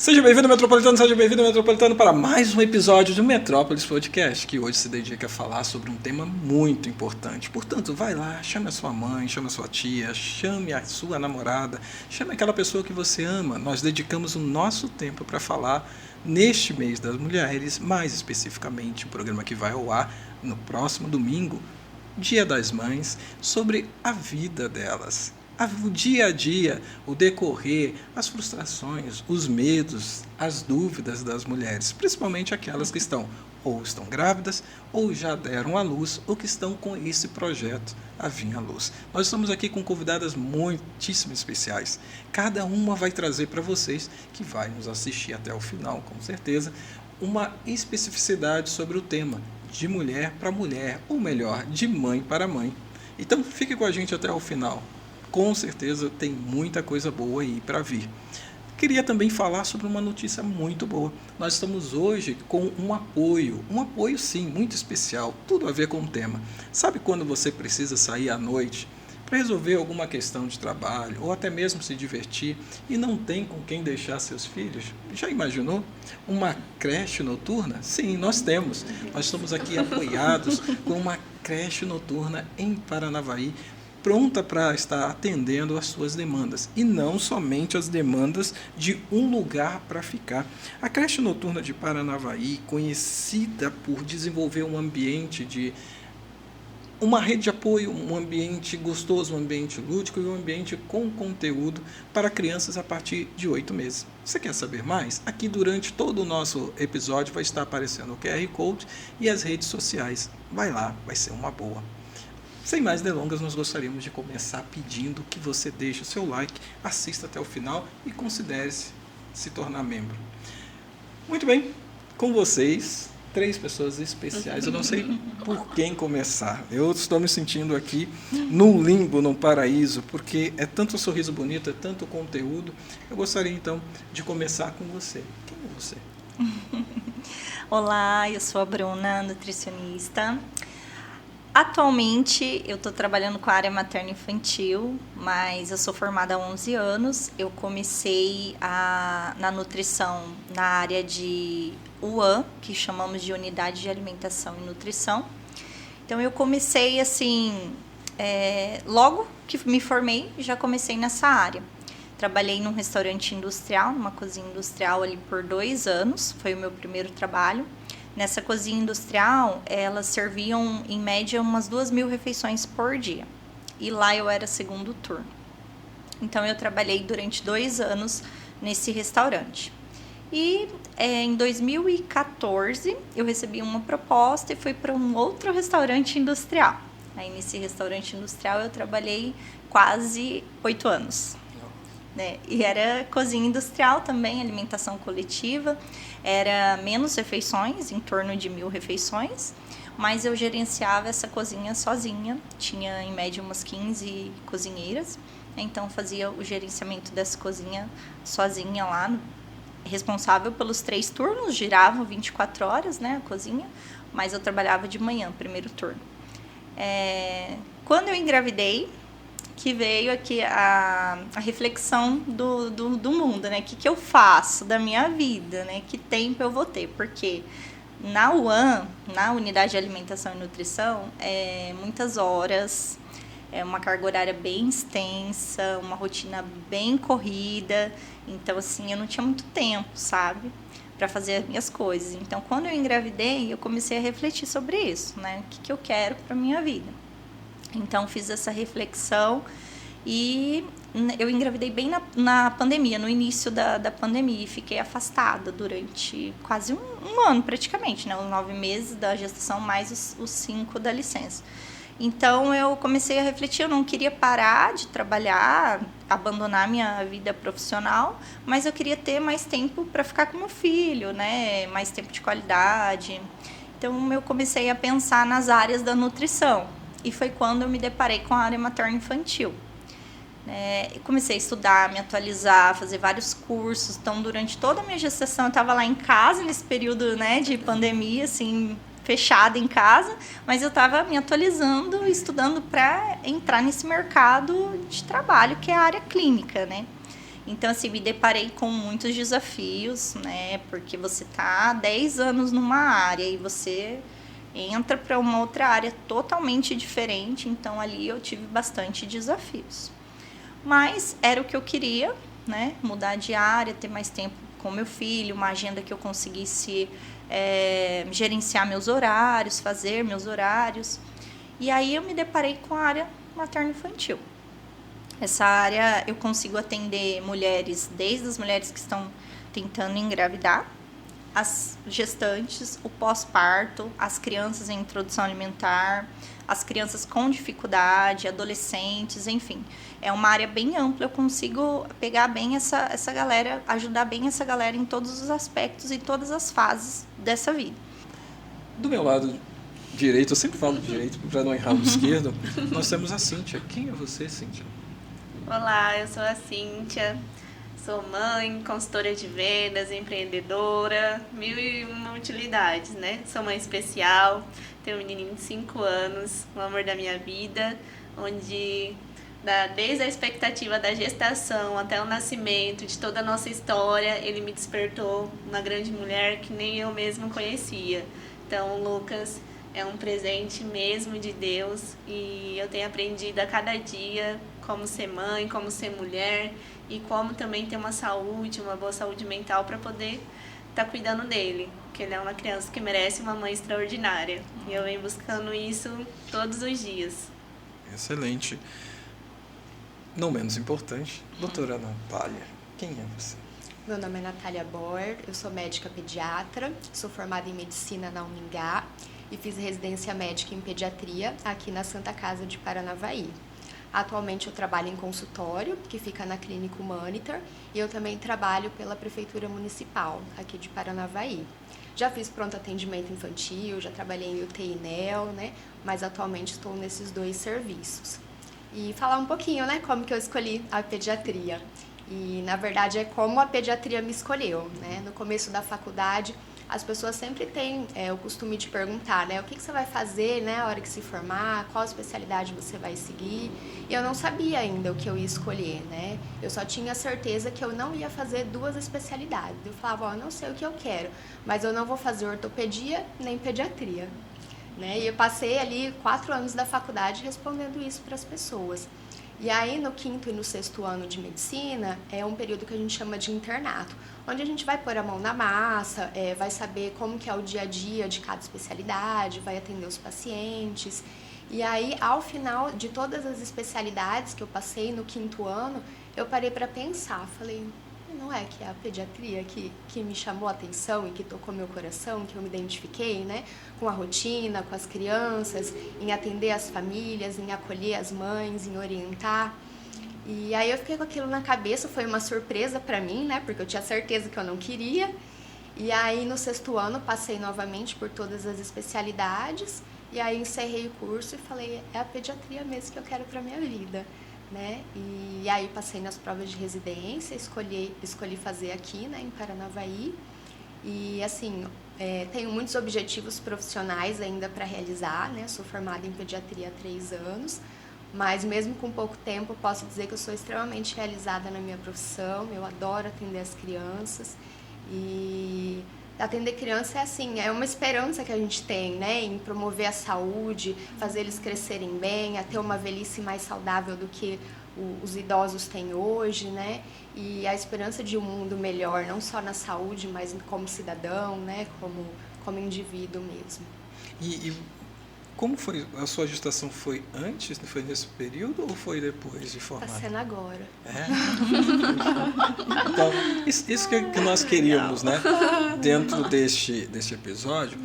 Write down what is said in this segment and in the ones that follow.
Seja bem-vindo, Metropolitano, para mais um episódio do Metrópolis Podcast, que hoje se dedica a falar sobre um tema muito importante. Portanto, vai lá, chame a sua mãe, chame a sua tia, chame a sua namorada, chame aquela pessoa que você ama. Nós dedicamos o nosso tempo para falar neste mês das mulheres, mais especificamente o programa que vai ao ar no próximo domingo, Dia das Mães, sobre a vida delas. O dia a dia, o decorrer, as frustrações, os medos, as dúvidas das mulheres, principalmente aquelas que estão grávidas, ou já deram à luz, ou que estão com esse projeto a vir à luz. Nós estamos aqui com convidadas muitíssimo especiais. Cada uma vai trazer para vocês, que vai nos assistir até o final, com certeza, uma especificidade sobre o tema, de mulher para mulher, ou melhor, de mãe para mãe. Então, fique com a gente até o final. Com certeza tem muita coisa boa aí para vir. Queria também falar sobre uma notícia muito boa. Nós estamos hoje com um apoio sim, muito especial, tudo a ver com o tema. Sabe quando você precisa sair à noite para resolver alguma questão de trabalho ou até mesmo se divertir e não tem com quem deixar seus filhos? Já imaginou? Uma creche noturna? Sim, nós temos. Nós estamos aqui apoiados com uma creche noturna em Paranavaí, pronta para estar atendendo às suas demandas, e não somente as demandas de um lugar para ficar. A creche noturna de Paranavaí, conhecida por desenvolver um ambiente de uma rede de apoio, um ambiente gostoso, um ambiente lúdico e um ambiente com conteúdo para crianças a partir de 8 meses. Você quer saber mais? Aqui durante todo o nosso episódio vai estar aparecendo o QR Code e as redes sociais. Vai lá, vai ser uma boa. Sem mais delongas, nós gostaríamos de começar pedindo que você deixe o seu like, assista até o final e considere se tornar membro. Muito bem, com vocês, 3 pessoas especiais. Eu não sei por quem começar. Eu estou me sentindo aqui num limbo, num paraíso, porque é tanto sorriso bonito, é tanto conteúdo. Eu gostaria então de começar com você. Quem é você? Olá, eu sou a Bruna, nutricionista. Atualmente, eu estou trabalhando com a área materno-infantil, mas eu sou formada há 11 anos. Eu comecei na nutrição na área de UAN, que chamamos de Unidade de Alimentação e Nutrição. Então, eu comecei assim, logo que me formei, já comecei nessa área. Trabalhei num restaurante industrial, numa cozinha industrial ali por 2 anos, foi o meu primeiro trabalho. Nessa cozinha industrial, elas serviam, em média, umas 2.000 refeições por dia. E lá eu era segundo turno. Então, eu trabalhei durante 2 anos nesse restaurante. E em 2014, eu recebi uma proposta e fui para um outro restaurante industrial. Aí, nesse restaurante industrial, eu trabalhei quase 8 anos. E era cozinha industrial também, alimentação coletiva. Era menos refeições, em torno de 1.000 refeições, mas eu gerenciava essa cozinha sozinha. Tinha, em média, umas 15 cozinheiras, então fazia o gerenciamento dessa cozinha sozinha lá, responsável pelos 3 turnos, girava 24 horas, né, a cozinha, mas eu trabalhava de manhã, primeiro turno. Quando eu engravidei, que veio aqui a reflexão do mundo, né? O que eu faço da minha vida, né? Que tempo eu vou ter? Porque na UAN, na Unidade de Alimentação e Nutrição, muitas horas, uma carga horária bem extensa, uma rotina bem corrida. Então, assim, eu não tinha muito tempo, sabe? Para fazer as minhas coisas. Então, quando eu engravidei, eu comecei a refletir sobre isso, né? O que eu quero para minha vida? Então, fiz essa reflexão e eu engravidei bem na pandemia, no início da pandemia, e fiquei afastada durante quase um ano, praticamente, né? Os 9 meses da gestação, mais os 5 da licença. Então, eu comecei a refletir, eu não queria parar de trabalhar, abandonar minha vida profissional, mas eu queria ter mais tempo para ficar com meu filho, né? Mais tempo de qualidade. Então, eu comecei a pensar nas áreas da nutrição. E foi quando eu me deparei com a área materno-infantil. Comecei a estudar, me atualizar, fazer vários cursos. Então, durante toda a minha gestação, eu estava lá em casa, nesse período, né, de pandemia, assim, fechada em casa. Mas eu estava me atualizando, estudando para entrar nesse mercado de trabalho, que é a área clínica, né? Então, assim, me deparei com muitos desafios, né? Porque você tá há 10 anos numa área e você entra para uma outra área totalmente diferente. Então, ali eu tive bastante desafios. Mas era o que eu queria, né? Mudar de área, ter mais tempo com meu filho, uma agenda que eu conseguisse gerenciar meus horários, fazer meus horários. E aí eu me deparei com a área materno-infantil. Essa área eu consigo atender mulheres, desde as mulheres que estão tentando engravidar, as gestantes, o pós-parto, as crianças em introdução alimentar, as crianças com dificuldade, adolescentes, enfim. É uma área bem ampla, eu consigo pegar bem essa galera, ajudar bem essa galera em todos os aspectos e todas as fases dessa vida. Do meu lado direito, eu sempre falo direito para não errar o esquerdo, nós temos a Cíntia. Quem é você, Cíntia? Olá, eu sou a Cíntia, sou mãe, consultora de vendas, empreendedora, 1001 utilidades, né? Sou mãe especial, tenho um menininho de 5 anos, o amor da minha vida, onde desde a expectativa da gestação até o nascimento, de toda a nossa história, ele me despertou uma grande mulher que nem eu mesma conhecia. Então, o Lucas é um presente mesmo de Deus e eu tenho aprendido a cada dia como ser mãe, como ser mulher e como também ter uma saúde, uma boa saúde mental para poder estar cuidando dele, porque ele é uma criança que merece uma mãe extraordinária. E eu venho buscando isso todos os dias. Excelente. Não menos importante, doutora Natália, quem é você? Meu nome é Natália Boer, eu sou médica pediatra, sou formada em medicina na Uningá e fiz residência médica em pediatria aqui na Santa Casa de Paranavaí. Atualmente eu trabalho em consultório, que fica na Clínica Humanitar, e eu também trabalho pela Prefeitura Municipal, aqui de Paranavaí. Já fiz pronto atendimento infantil, já trabalhei em UTI e NEL, né? Mas atualmente estou nesses 2 serviços. E falar um pouquinho, né, como que eu escolhi a pediatria. E, na verdade, é como a pediatria me escolheu, né? No começo da faculdade, as pessoas sempre têm o costume de perguntar, né? O que você vai fazer, né, a hora que se formar, qual especialidade você vai seguir. E eu não sabia ainda o que eu ia escolher, né? Eu só tinha certeza que eu não ia fazer 2 especialidades. Eu falava, eu não sei o que eu quero, mas eu não vou fazer ortopedia nem pediatria. Né? E eu passei ali 4 anos da faculdade respondendo isso para as pessoas. E aí, no 5º e no 6º ano de medicina, é um período que a gente chama de internato, onde a gente vai pôr a mão na massa, vai saber como que é o dia a dia de cada especialidade, vai atender os pacientes. E aí, ao final de todas as especialidades que eu passei no 5º ano, eu parei para pensar, falei, não é que é a pediatria que me chamou a atenção e que tocou meu coração, que eu me identifiquei, né, com a rotina, com as crianças, em atender as famílias, em acolher as mães, em orientar. E aí eu fiquei com aquilo na cabeça, foi uma surpresa para mim, né, porque eu tinha certeza que eu não queria. E aí no 6º ano passei novamente por todas as especialidades e aí encerrei o curso e falei, é a pediatria mesmo que eu quero para minha vida. Né? E aí passei nas provas de residência, escolhi fazer aqui, né, em Paranavaí. E assim, tenho muitos objetivos profissionais ainda para realizar, né? Sou formada em pediatria há 3 anos, mas mesmo com pouco tempo posso dizer que eu sou extremamente realizada na minha profissão. Eu adoro atender as crianças e atender criança é assim, é uma esperança que a gente tem, né, em promover a saúde, fazer eles crescerem bem, a ter uma velhice mais saudável do que os idosos têm hoje, né, e a esperança de um mundo melhor, não só na saúde, mas como cidadão, né, como indivíduo mesmo. E como foi? A sua gestação foi antes, foi nesse período ou foi depois de formar? Está sendo agora. É? Então, isso que nós queríamos, né? Dentro deste episódio,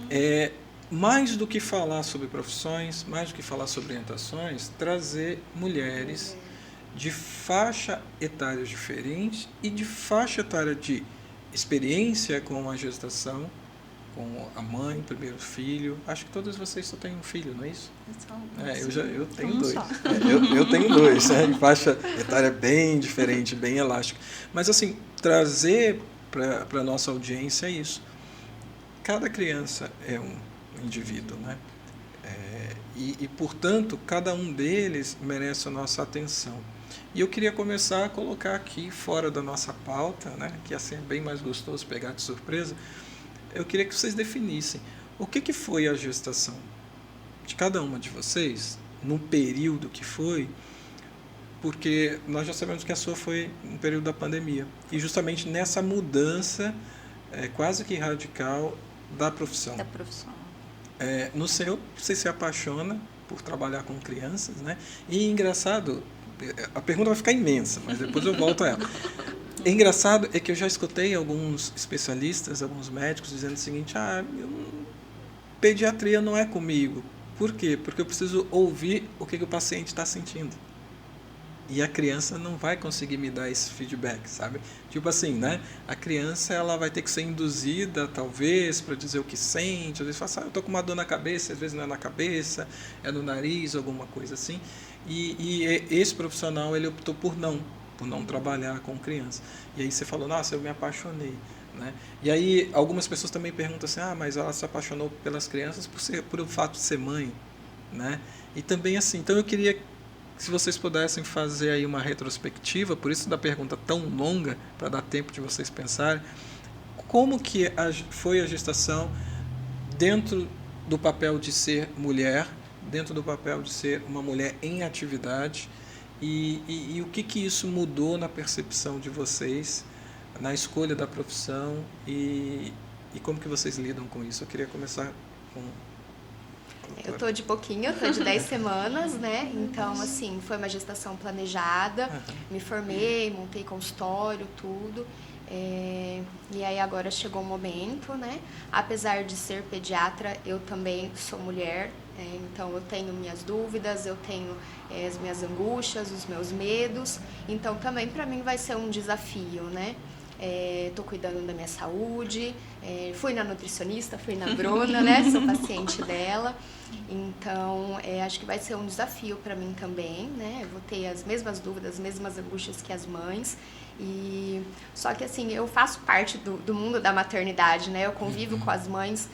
é mais do que falar sobre profissões, mais do que falar sobre orientações, trazer mulheres de faixa etária diferente e de faixa etária de experiência com a gestação, com a mãe, o primeiro filho. Acho que todas vocês só têm um filho, não é isso? Eu tenho 2. Eu tenho 2, né? De faixa etária bem diferente, bem elástica. Mas, assim, trazer para a nossa audiência isso. Cada criança é um indivíduo, né? E, portanto, cada um deles merece a nossa atenção. E eu queria começar a colocar aqui, fora da nossa pauta, né, que assim é bem mais gostoso pegar de surpresa, eu queria que vocês definissem o que foi a gestação de cada uma de vocês, no período que foi, porque nós já sabemos que a sua foi no período da pandemia, e justamente nessa mudança quase que radical da profissão. Da profissão. No seu, você se apaixona por trabalhar com crianças, né? E engraçado, a pergunta vai ficar imensa, mas depois eu volto a ela. Engraçado é que eu já escutei alguns especialistas, alguns médicos dizendo o seguinte: pediatria não é comigo. Por quê? Porque eu preciso ouvir o que o paciente está sentindo. E a criança não vai conseguir me dar esse feedback, sabe? Tipo assim, né? A criança, ela vai ter que ser induzida, talvez, para dizer o que sente. Às vezes fala, eu tô com uma dor na cabeça, às vezes não é na cabeça, é no nariz, alguma coisa assim. E esse profissional, ele optou por não trabalhar com criança. E aí você falou, nossa, eu me apaixonei, né? E aí algumas pessoas também perguntam assim, mas ela se apaixonou pelas crianças por o fato de ser mãe, né? E também assim, então eu queria, se vocês pudessem fazer aí uma retrospectiva, por isso da pergunta tão longa, para dar tempo de vocês pensarem, como que foi a gestação dentro do papel de ser mulher, dentro do papel de ser uma mulher em atividade, e o que isso mudou na percepção de vocês, na escolha da profissão, e como que vocês lidam com isso? Eu queria começar com... Eu tô de pouquinho, eu tô de 10 semanas, né? Então, assim, foi uma gestação planejada, me formei, montei consultório, tudo. E aí agora chegou o momento, né? Apesar de ser pediatra, eu também sou mulher, então eu tenho minhas dúvidas, eu tenho as minhas angústias, os meus medos. Então também para mim vai ser um desafio, né? Tô cuidando da minha saúde, fui na nutricionista, fui na Bruna, né? Sou paciente dela. Então, acho que vai ser um desafio para mim também, né? Eu vou ter as mesmas dúvidas, as mesmas angústias que as mães. Só que assim, eu faço parte do mundo da maternidade, né? Eu convivo com as mães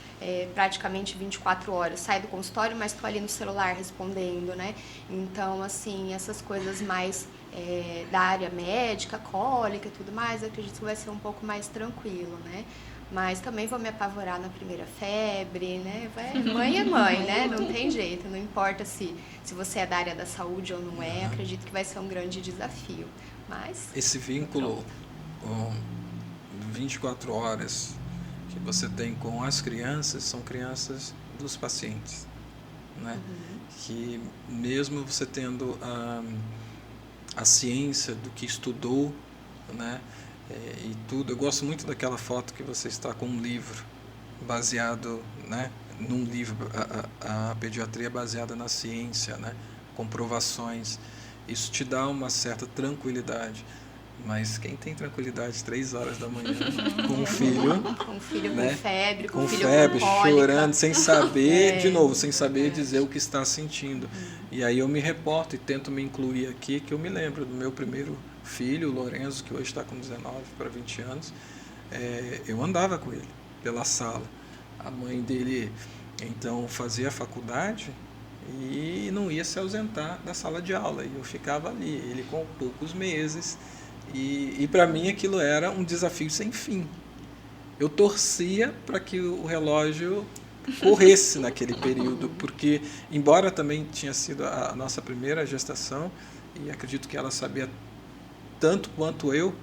praticamente 24 horas. Saio do consultório, mas estou ali no celular respondendo, né? Então, assim, essas coisas mais da área médica, cólica e tudo mais, eu acredito que vai ser um pouco mais tranquilo, né? Mas também vou me apavorar na primeira febre, né? Mãe é mãe, né? Não tem jeito, não importa se você é da área da saúde ou não é, acredito que vai ser um grande desafio. Mas esse vínculo 24 horas que você tem com as crianças são crianças dos pacientes, né? Que mesmo você tendo a ciência do que estudou, né? E tudo, eu gosto muito daquela foto que você está com um livro baseado, né, num livro, a pediatria baseada na ciência, né, comprovações. Isso te dá uma certa tranquilidade. Mas quem tem tranquilidade 3 horas da manhã com um filho, né, com filho febre, com cólica, chorando, sem saber, de novo, sem saber dizer o que está sentindo. E aí eu me reporto e tento me incluir aqui, que eu me lembro do meu primeiro filho, o Lorenzo, que hoje está com 19 para 20 anos, eu andava com ele pela sala. A mãe dele, então, fazia faculdade e não ia se ausentar da sala de aula. E eu ficava ali, ele com poucos meses. E para mim aquilo era um desafio sem fim. Eu torcia para que o relógio corresse naquele período, porque, embora também tinha sido a nossa primeira gestação, e acredito que ela sabia tanto quanto eu,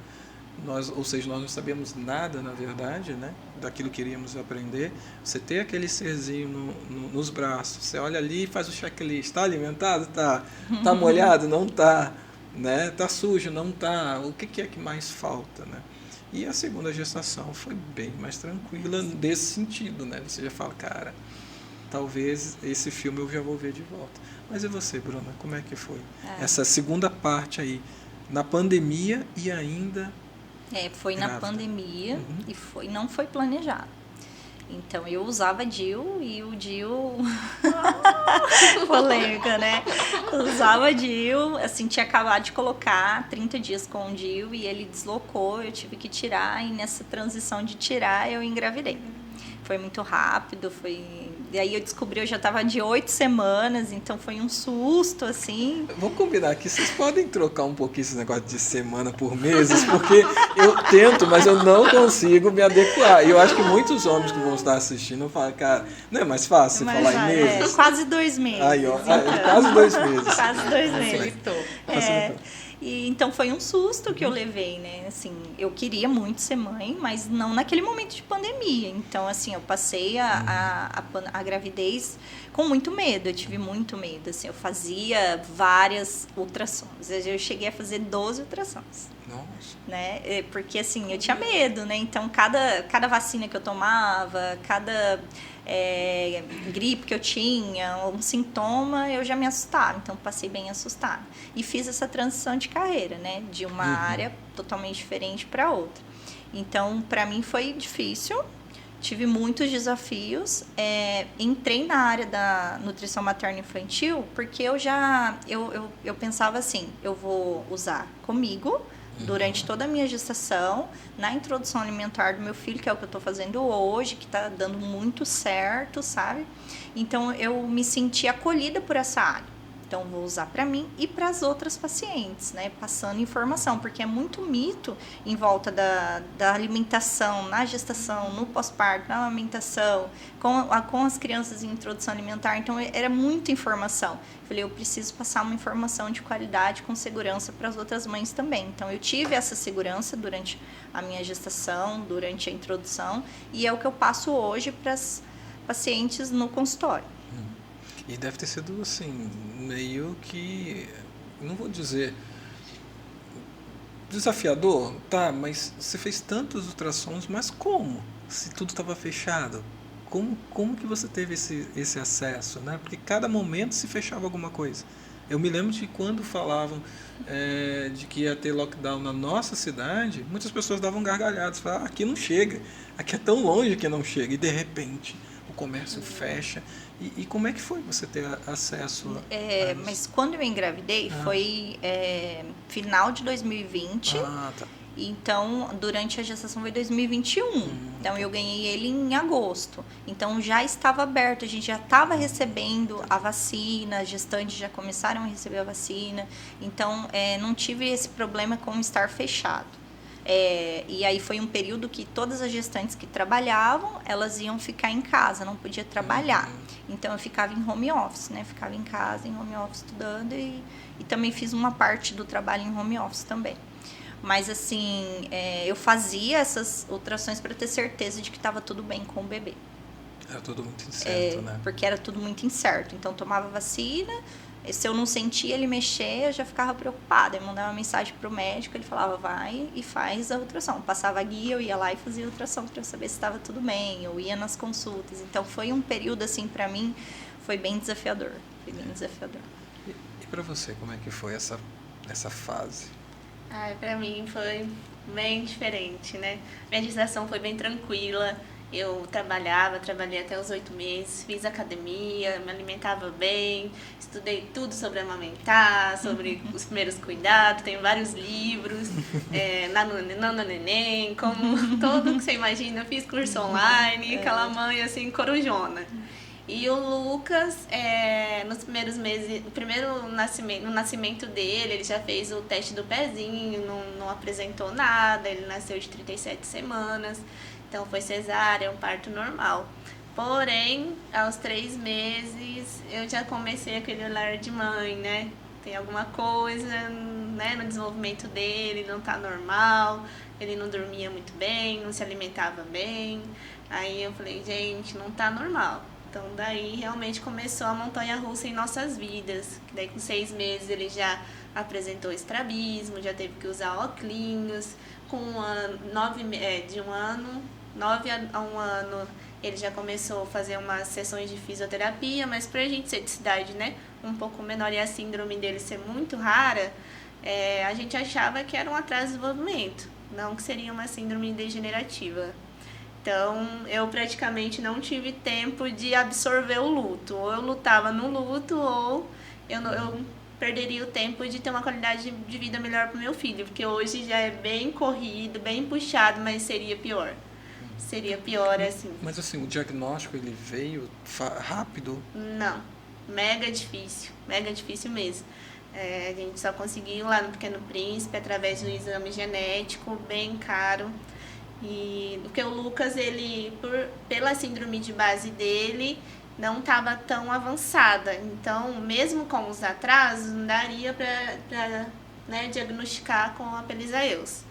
nós não sabíamos nada, na verdade, né, daquilo que iríamos aprender. Você ter aquele serzinho nos braços, você olha ali e faz o checklist, está alimentado? Tá molhado? Não tá, né? Tá sujo? Não tá. O que é que mais falta, né? E a segunda gestação foi bem mais tranquila desse sentido, né? Você já fala, cara, talvez esse filme eu já vou ver de volta. Mas e você, Bruna, como é que foi? Essa segunda parte aí, na pandemia e ainda... foi grávida. Na pandemia e não foi planejado. Então, eu usava DIU e o DIU... polêmica, né? Usava DIU, assim, tinha acabado de colocar 30 dias com o DIU e ele deslocou, eu tive que tirar, e nessa transição de tirar eu engravidei. Foi muito rápido, E aí eu descobri, eu já estava de 8 semanas, então foi um susto, assim. Vamos combinar aqui, vocês podem trocar um pouquinho esse negócio de semana por meses, porque eu tento, mas eu não consigo me adequar. E eu acho que muitos homens que vão estar assistindo falam, cara, não é mais fácil Mas falar já em meses? quase 2 meses. Aí, ó, então. quase 2 meses. Quase 2 meses. Facilitou. E então foi um susto que eu levei, né? Assim, eu queria muito ser mãe, mas não naquele momento de pandemia. Então, assim, eu passei a gravidez com muito medo. Eu tive muito medo. Assim, eu fazia várias ultrassons. Eu cheguei a fazer 12 ultrassons. Nossa. Né? Porque, assim, eu tinha medo, né? Então, cada vacina que eu tomava, cada gripe que eu tinha, um sintoma, eu já me assustava. Então, passei bem assustada. E fiz essa transição de carreira, né? De uma área totalmente diferente para outra. Então, para mim foi difícil. Tive muitos desafios. Entrei na área da nutrição materno-infantil porque eu pensava assim, eu vou usar comigo durante toda a minha gestação, na introdução alimentar do meu filho, que é o que eu estou fazendo hoje, que está dando muito certo, sabe? Então, eu me senti acolhida por essa área. Então, vou usar para mim e para as outras pacientes, né? Passando informação, porque é muito mito em volta da alimentação, na gestação, no pós-parto, na amamentação, com as crianças em introdução alimentar. Então, era muita informação. Falei, eu preciso passar uma informação de qualidade, com segurança para as outras mães também. Então, eu tive essa segurança durante a minha gestação, durante a introdução, e é o que eu passo hoje para as pacientes no consultório. E deve ter sido, assim, meio que, não vou dizer desafiador, tá, mas você fez tantos ultrassons, mas como? Se tudo estava fechado, como que você teve esse acesso, né? Porque cada momento se fechava alguma coisa. Eu me lembro de quando falavam de que ia ter lockdown na nossa cidade, muitas pessoas davam gargalhadas, falavam, aqui não chega, aqui é tão longe que não chega, e de repente o comércio fecha. E como é que foi você ter acesso a isso? Mas quando eu engravidei foi final de 2020. Tá. Então, durante a gestação foi 2021. Então, eu ganhei ele em agosto. Então, já estava aberto, a gente já estava recebendo a vacina, as gestantes já começaram a receber a vacina. Então, não tive esse problema com estar fechado. E aí foi um período que todas as gestantes que trabalhavam, elas iam ficar em casa, não podia trabalhar. Então, eu ficava em home office, né? Ficava em casa, em home office, estudando e também fiz uma parte do trabalho em home office também. Mas, assim, eu fazia essas ultrassons para ter certeza de que estava tudo bem com o bebê. Era tudo muito incerto, né? Porque era tudo muito incerto. Então, tomava vacina, se eu não sentia ele mexer, eu já ficava preocupada. Eu mandava uma mensagem para o médico, ele falava, vai e faz a ultrassom. Passava a guia, eu ia lá e fazia a ultrassom para eu saber se estava tudo bem. Eu ia nas consultas. Então, foi um período, assim, para mim, foi bem desafiador. Foi bem desafiador. E para você, como é que foi essa fase? Pra mim foi bem diferente, né? Minha gestação foi bem tranquila. Eu trabalhei até os 8 meses, fiz academia, me alimentava bem, estudei tudo sobre amamentar, sobre os primeiros cuidados, tenho vários livros, Nana Neném, como tudo que você imagina, eu fiz curso online, aquela mãe assim, corujona. E o Lucas, nos primeiros meses, no nascimento dele, ele já fez o teste do pezinho, não apresentou nada, ele nasceu de 37 semanas, então foi cesárea, um parto normal. Porém, aos 3 meses, eu já comecei aquele olhar de mãe, né? Tem alguma coisa, né, no desenvolvimento dele, não tá normal, ele não dormia muito bem, não se alimentava bem. Aí eu falei, gente, não tá normal. Então, daí realmente começou a montanha-russa em nossas vidas. Daí, com 6 meses, ele já apresentou estrabismo, já teve que usar óculos. Com 9 a 1 ano, ele já começou a fazer umas sessões de fisioterapia, mas pra gente ser de cidade, né, um pouco menor e a síndrome dele ser muito rara, a gente achava que era um atraso de desenvolvimento, não que seria uma síndrome degenerativa. Então, eu praticamente não tive tempo de absorver o luto. Ou eu lutava no luto, ou eu perderia o tempo de ter uma qualidade de vida melhor para o meu filho. Porque hoje já é bem corrido, bem puxado, mas seria pior. seria pior, assim. Mas assim, o diagnóstico ele veio rápido? Não, mega difícil mesmo. A gente só conseguiu lá no Pequeno Príncipe através do exame genético, bem caro. E porque o Lucas, ele, pela síndrome de base dele, não estava tão avançada. Então, mesmo com os atrasos, não daria para né, diagnosticar com a Pelizaeus.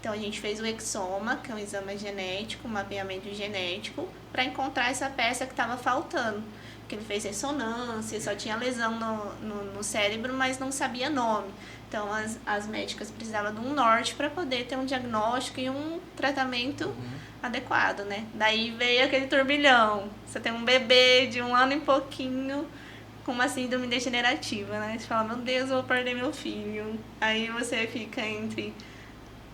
Então, a gente fez o exoma, que é um exame genético, um mapeamento genético, para encontrar essa peça que estava faltando. Porque ele fez ressonância, só tinha lesão no cérebro, mas não sabia nome. Então, as médicas precisavam de um norte para poder ter um diagnóstico e um tratamento adequado, né? Daí veio aquele turbilhão. Você tem um bebê de 1 ano e pouquinho com uma síndrome degenerativa, né? Você fala, meu Deus, eu vou perder meu filho. Aí você fica entre...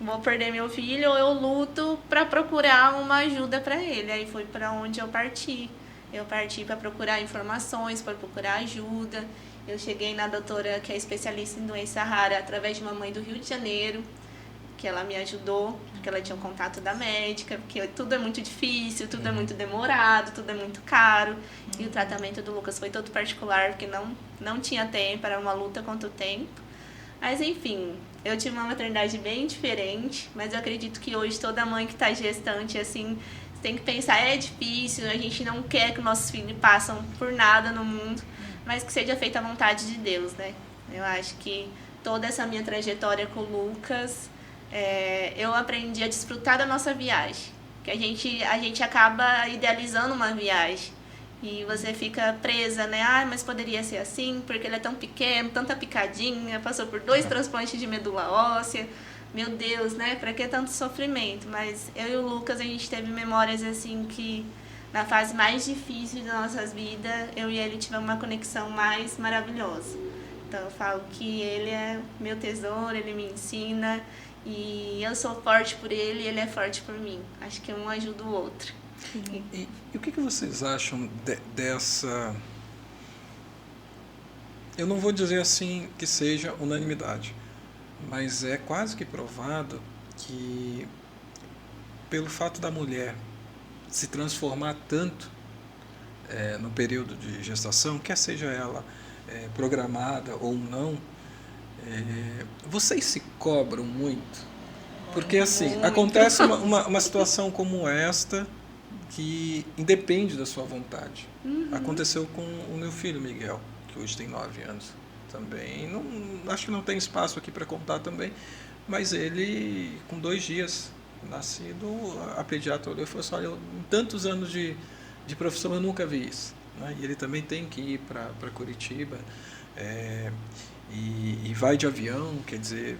vou perder meu filho ou eu luto para procurar uma ajuda para ele. Aí foi para onde eu parti. Eu parti para procurar informações, para procurar ajuda. Eu cheguei na doutora que é especialista em doença rara através de uma mãe do Rio de Janeiro, que ela me ajudou, porque ela tinha um contato da médica, porque tudo é muito difícil, tudo é muito demorado, tudo é muito caro. E o tratamento do Lucas foi todo particular, porque não tinha tempo, era uma luta contra o tempo. Mas enfim, eu tive uma maternidade bem diferente, mas eu acredito que hoje toda mãe que está gestante, assim, tem que pensar, é difícil, a gente não quer que nossos filhos passem por nada no mundo, mas que seja feita a vontade de Deus, né? Eu acho que toda essa minha trajetória com o Lucas, eu aprendi a desfrutar da nossa viagem. Que a gente acaba idealizando uma viagem e você fica presa, né? Ah, mas poderia ser assim, porque ele é tão pequeno, tanta picadinha, passou por 2 transplantes de medula óssea. Meu Deus, né? Pra que tanto sofrimento? Mas eu e o Lucas, a gente teve memórias assim que na fase mais difícil das nossas vidas, eu e ele tivemos uma conexão mais maravilhosa. Então eu falo que ele é meu tesouro, ele me ensina e eu sou forte por ele e ele é forte por mim. Acho que um ajuda o outro. E o que vocês acham dessa... Eu não vou dizer assim que seja unanimidade, mas é quase que provado que pelo fato da mulher se transformar tanto no período de gestação, quer seja ela programada ou não, vocês se cobram muito? Porque assim, muito. acontece uma situação como esta que independe da sua vontade. Aconteceu com o meu filho Miguel, que hoje tem 9 anos também. Acho que não tem espaço aqui para contar também, mas ele, com 2 dias nascido, a pediatra olhou e falou assim, olha, em tantos anos de profissão eu nunca vi isso, né? E ele também tem que ir para Curitiba, e vai de avião, quer dizer,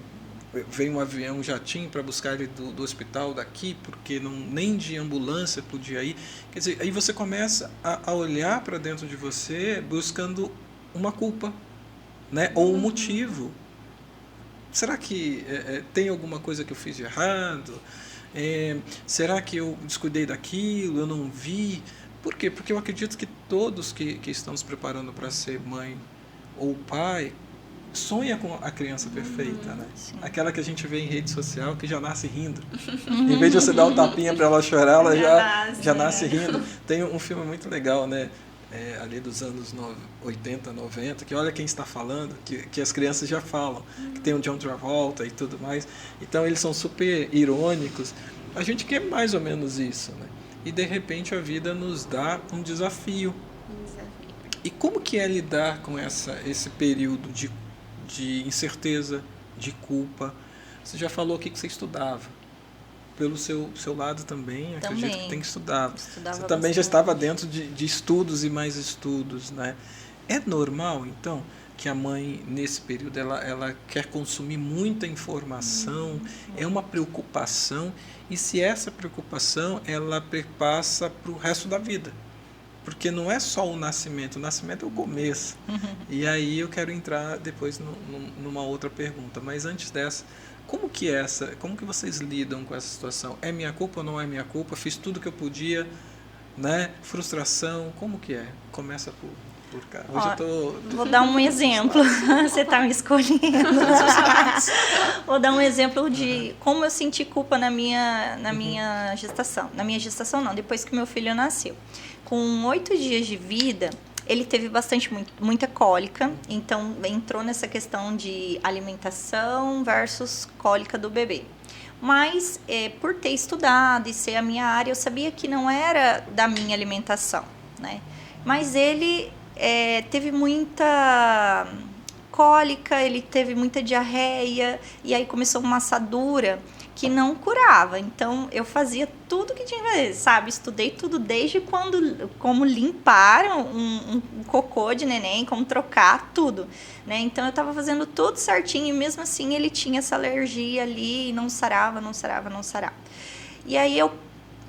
vem um avião, um jatinho para buscar ele do hospital daqui, porque nem de ambulância podia ir. Quer dizer, aí você começa a olhar para dentro de você buscando uma culpa, né? Ou um motivo. Será que tem alguma coisa que eu fiz de errado? Será que eu descuidei daquilo, eu não vi? Por quê? Porque eu acredito que todos que estão se preparando para ser mãe ou pai sonha com a criança perfeita, né? Sim. Aquela que a gente vê em rede social que já nasce rindo. Em vez de você dar um tapinha para ela chorar, ela já nasce rindo. Tem um filme muito legal, né? Ali dos anos 80, 90, que olha quem está falando, que as crianças já falam, que tem o John Travolta e tudo mais. Então eles são super irônicos. A gente quer mais ou menos isso, né? E de repente a vida nos dá um desafio. E como que é lidar com esse período de incerteza, de culpa? Você já falou aqui que você estudava. Pelo seu lado também, acredito que tem que estudar. Você também já estava dentro de estudos e mais estudos, né? É normal, então, que a mãe, nesse período, ela quer consumir muita informação, é uma preocupação, e se essa preocupação, ela perpassa para o resto da vida. Porque não é só o nascimento é o começo. E aí eu quero entrar depois numa outra pergunta. Mas antes dessa, como que vocês lidam com essa situação? É minha culpa ou não é minha culpa? Fiz tudo que eu podia, né? Frustração, como que é? Começa por... por cá. Hoje eu tô... Vou dar um exemplo. Você está me escolhendo. Vou dar um exemplo de como eu senti culpa na minha gestação. Na minha gestação não, depois que meu filho nasceu. Com 8 dias de vida, ele teve muita cólica. Então, entrou nessa questão de alimentação versus cólica do bebê. Mas, por ter estudado e ser a minha área, eu sabia que não era da minha alimentação, né? Mas ele teve muita cólica, ele teve muita diarreia, e aí começou uma assadura que não curava. Então, eu fazia tudo que tinha que fazer, sabe? Estudei tudo desde como limpar um cocô de neném, como trocar, tudo, né? Então, eu tava fazendo tudo certinho e mesmo assim ele tinha essa alergia ali e não sarava. E aí, eu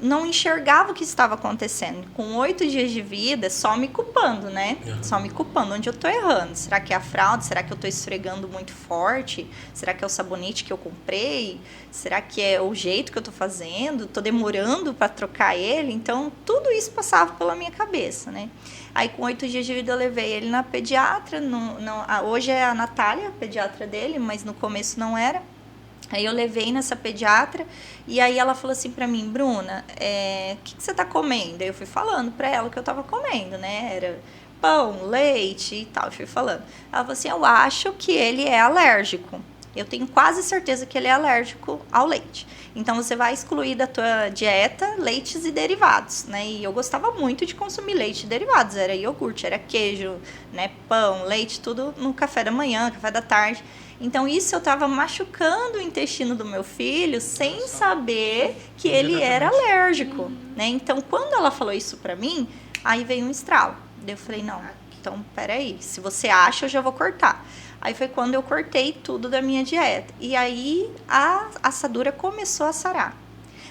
não enxergava o que estava acontecendo. Com 8 dias de vida, só me culpando, né? Só me culpando. Onde eu tô errando? Será que é a fralda? Será que eu tô esfregando muito forte? Será que é o sabonete que eu comprei? Será que é o jeito que eu tô fazendo? Tô demorando para trocar ele? Então, tudo isso passava pela minha cabeça, né? Aí, com 8 dias de vida, eu levei ele na pediatra. Hoje é a Natália, a pediatra dele, mas no começo não era. Aí eu levei nessa pediatra e aí ela falou assim pra mim, Bruna, o que você tá comendo? Aí eu fui falando pra ela o que eu tava comendo, né? Era pão, leite e tal, eu fui falando. Ela falou assim, eu acho que ele é alérgico. Eu tenho quase certeza que ele é alérgico ao leite. Então, você vai excluir da tua dieta leites e derivados, né? E eu gostava muito de consumir leite e derivados. Era iogurte, era queijo, né? Pão, leite, tudo no café da manhã, café da tarde. Então, isso eu estava machucando o intestino do meu filho sem saber que ele era alérgico, né? Então, quando ela falou isso pra mim, aí veio um estralo. Daí eu falei, não, então, peraí, se você acha, eu já vou cortar. Aí foi quando eu cortei tudo da minha dieta. E aí, a assadura começou a sarar.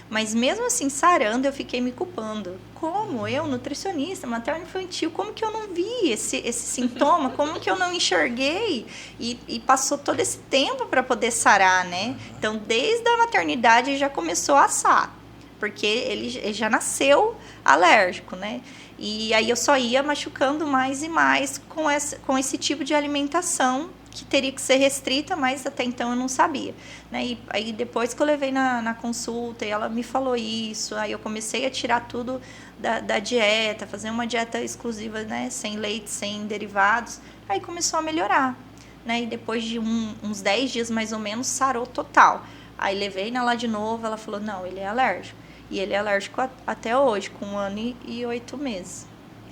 Mas mesmo assim, sarando, eu fiquei me culpando. Como eu, nutricionista, materno-infantil, como que eu não vi esse sintoma? Como que eu não enxerguei? E passou todo esse tempo para poder sarar, né? Então, desde a maternidade, já começou a assar. Porque ele já nasceu alérgico, né? E aí eu só ia machucando mais e mais com esse tipo de alimentação que teria que ser restrita, mas até então eu não sabia, né? E aí depois que eu levei na consulta e ela me falou isso, aí eu comecei a tirar tudo da dieta, fazer uma dieta exclusiva, né? Sem leite, sem derivados, aí começou a melhorar, né? E depois de uns 10 dias mais ou menos, sarou total. Aí levei lá de novo, ela falou, não, ele é alérgico. E ele é alérgico até hoje, com 1 ano e 8 meses.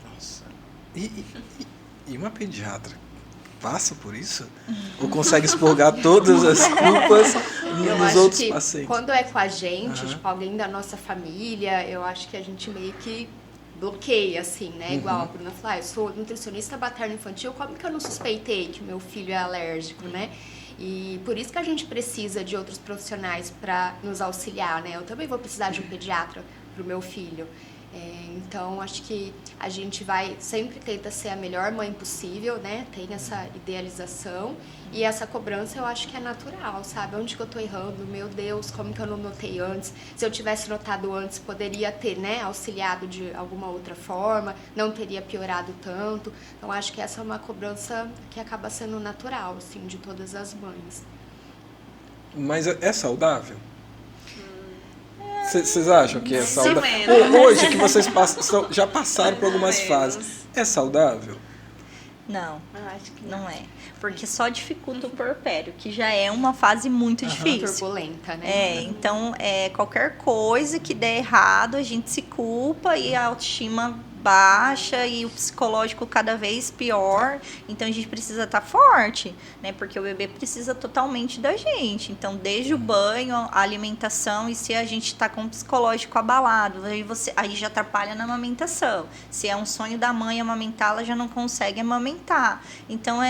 Nossa. E uma pediatra passa por isso? Ou consegue expurgar todas as culpas nos outros pacientes? Quando é com a gente, tipo, alguém da nossa família, eu acho que a gente meio que bloqueia, assim, né? Igual a Bruna falou, eu sou nutricionista materno-infantil, como que eu não suspeitei que meu filho é alérgico, né? E por isso que a gente precisa de outros profissionais para nos auxiliar, né? Eu também vou precisar de um pediatra para o meu filho. Então, acho que a gente sempre tenta ser a melhor mãe possível, né? Tem essa idealização e essa cobrança eu acho que é natural, sabe? Onde que eu tô errando? Meu Deus, como que eu não notei antes? Se eu tivesse notado antes, poderia ter, né, auxiliado de alguma outra forma, não teria piorado tanto. Então, acho que essa é uma cobrança que acaba sendo natural, assim, de todas as mães. Mas é saudável? Vocês acham que é saudável? Hoje que vocês já passaram por algumas fases, é saudável? Não, acho que não é. Porque só dificulta o puerpério, que já é uma fase muito difícil. Turbulenta, né? Então, qualquer coisa que der errado, a gente se culpa e a autoestima baixa e o psicológico cada vez pior. Então, a gente precisa estar forte, né? Porque o bebê precisa totalmente da gente. Então, desde o banho, a alimentação, e se a gente está com o psicológico abalado, aí já atrapalha na amamentação. Se é um sonho da mãe amamentar, ela já não consegue amamentar. Então,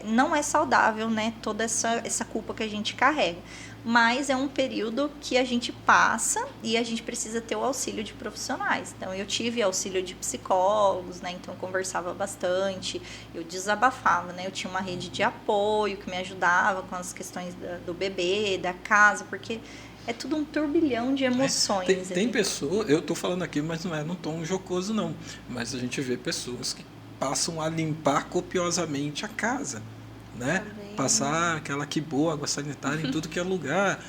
não é saudável, né? Toda essa culpa que a gente carrega. Mas é um período que a gente passa e a gente precisa ter o auxílio de profissionais. Então, eu tive auxílio de psicólogos, né? Então, eu conversava bastante, eu desabafava, né? Eu tinha uma rede de apoio que me ajudava com as questões do bebê, da casa, porque é tudo um turbilhão de emoções. Tem pessoa, eu tô falando aqui, mas não é num tom jocoso, não. Mas a gente vê pessoas que passam a limpar copiosamente a casa, né? Também. Passar aquela que boa água sanitária em tudo que é lugar,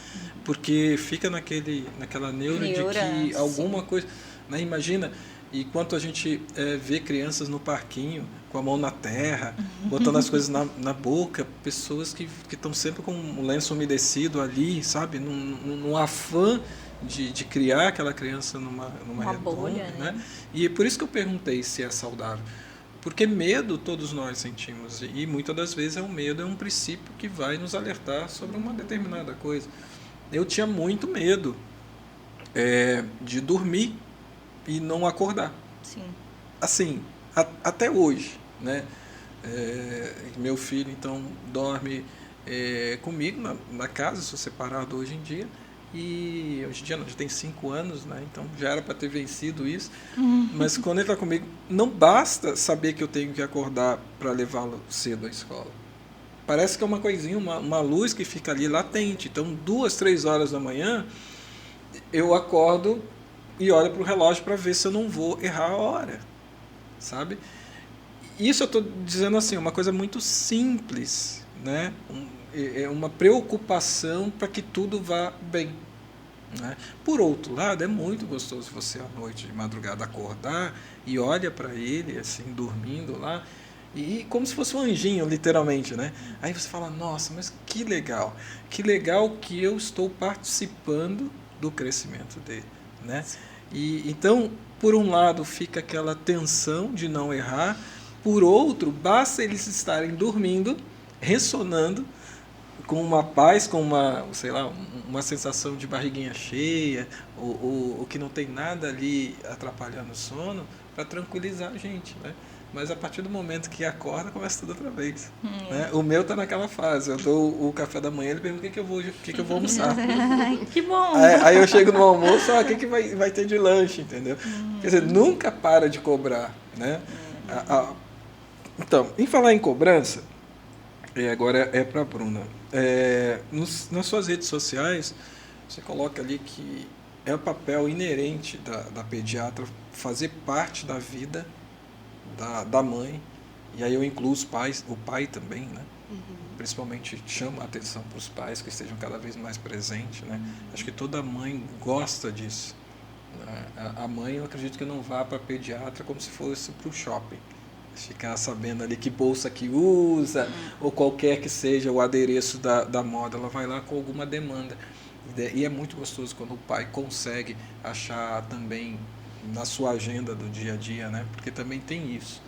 porque fica naquela neura de que Sim. alguma coisa, né? Imagina, e quanto a gente vê crianças no parquinho com a mão na terra, botando as coisas na boca, pessoas que estão sempre com um lenço umedecido ali, sabe? Num afã de criar aquela criança numa redonda, bolha, né? E é por isso que eu perguntei se é saudável. Porque medo todos nós sentimos, e muitas das vezes o medo é um princípio que vai nos alertar sobre uma determinada coisa. Eu tinha muito medo de dormir e não acordar. Sim. Assim, até hoje, né? Meu filho, então, dorme comigo na casa, sou separado hoje em dia, e hoje em dia não, já tem 5 anos, né? Então já era para ter vencido isso, mas quando ele está comigo, não basta saber que eu tenho que acordar para levá-lo cedo à escola. Parece que é uma coisinha, uma luz que fica ali latente. Então, 2, 3 horas da manhã, eu acordo e olho para o relógio para ver se eu não vou errar a hora, sabe? Isso eu estou dizendo assim, uma coisa muito simples, né? É uma preocupação para que tudo vá bem, né? Por outro lado, é muito gostoso você à noite, de madrugada, acordar e olha para ele assim, dormindo lá, e como se fosse um anjinho, literalmente, né? Aí você fala, nossa, mas que legal que eu estou participando do crescimento dele, né? E então, por um lado, fica aquela tensão de não errar, por outro, basta eles estarem dormindo, ressonando, com uma paz, com uma, sei lá, uma sensação de barriguinha cheia, ou que não tem nada ali atrapalhando o sono, para tranquilizar a gente, né? Mas a partir do momento que acorda, começa tudo outra vez. Né? O meu tá naquela fase. Eu dou o café da manhã, ele pergunta o que eu vou almoçar. Que bom! Aí eu chego no almoço, o que vai ter de lanche, entendeu? Quer dizer, nunca para de cobrar, né? Então, em falar em cobrança, agora é para a Bruna. Nas suas redes sociais, você coloca ali que é o papel inerente da pediatra fazer parte da vida da mãe, e aí eu incluo os pais, o pai também, né? Principalmente chamo a atenção para os pais que estejam cada vez mais presentes, né? Acho que toda mãe gosta disso, né? A mãe, eu acredito que não vá para a pediatra como se fosse para o shopping, ficar sabendo ali que bolsa que usa, ou qualquer que seja o adereço da moda, ela vai lá com alguma demanda. E é muito gostoso quando o pai consegue achar também na sua agenda do dia a dia, né? Porque também tem isso.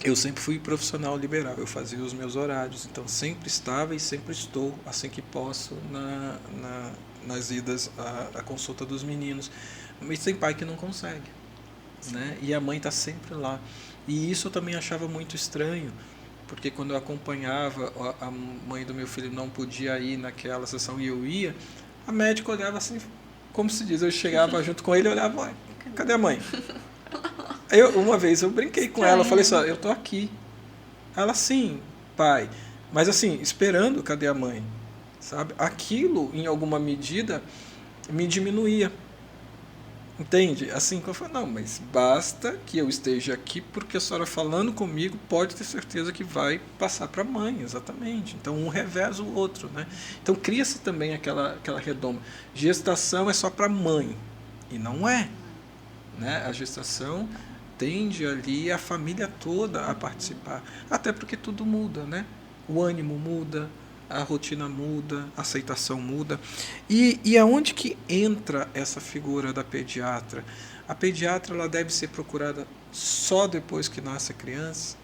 Eu sempre fui profissional liberal, eu fazia os meus horários, então sempre estava e sempre estou, assim que posso, nas idas à consulta dos meninos. Mas tem pai que não consegue, né? E a mãe está sempre lá. E isso eu também achava muito estranho, porque quando eu acompanhava, a mãe do meu filho não podia ir naquela sessão e eu ia, a médica olhava assim, como se diz, eu chegava junto com ele e olhava, cadê a mãe? Aí uma vez eu brinquei com ela, falei assim, eu tô aqui. Ela, sim, pai, mas assim, esperando, cadê a mãe? Sabe? Aquilo, em alguma medida, me diminuía. Entende? Assim que eu falei, não, mas basta que eu esteja aqui, porque a senhora falando comigo pode ter certeza que vai passar para a mãe, exatamente. Então, um reveza o outro, né? Então, cria-se também aquela redoma. Gestação é só para a mãe, e não é. Né? A gestação tende ali a família toda a participar, até porque tudo muda, né? O ânimo muda, a rotina muda, a aceitação muda. E aonde que entra essa figura da pediatra? A pediatra ela deve ser procurada só depois que nasce a criança?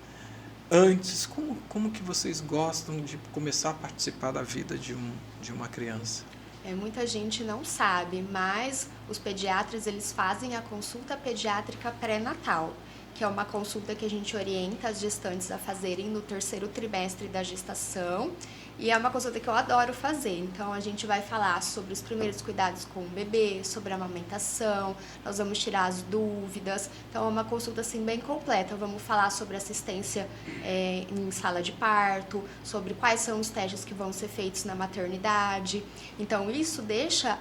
Antes, como que vocês gostam de começar a participar da vida de uma criança? Muita gente não sabe, mas os pediatras eles fazem a consulta pediátrica pré-natal, que é uma consulta que a gente orienta as gestantes a fazerem no 3º trimestre da gestação. E é uma consulta que eu adoro fazer. Então, a gente vai falar sobre os primeiros cuidados com o bebê, sobre a amamentação, nós vamos tirar as dúvidas. Então, é uma consulta assim, bem completa. Vamos falar sobre assistência em sala de parto, sobre quais são os testes que vão ser feitos na maternidade. Então, isso deixa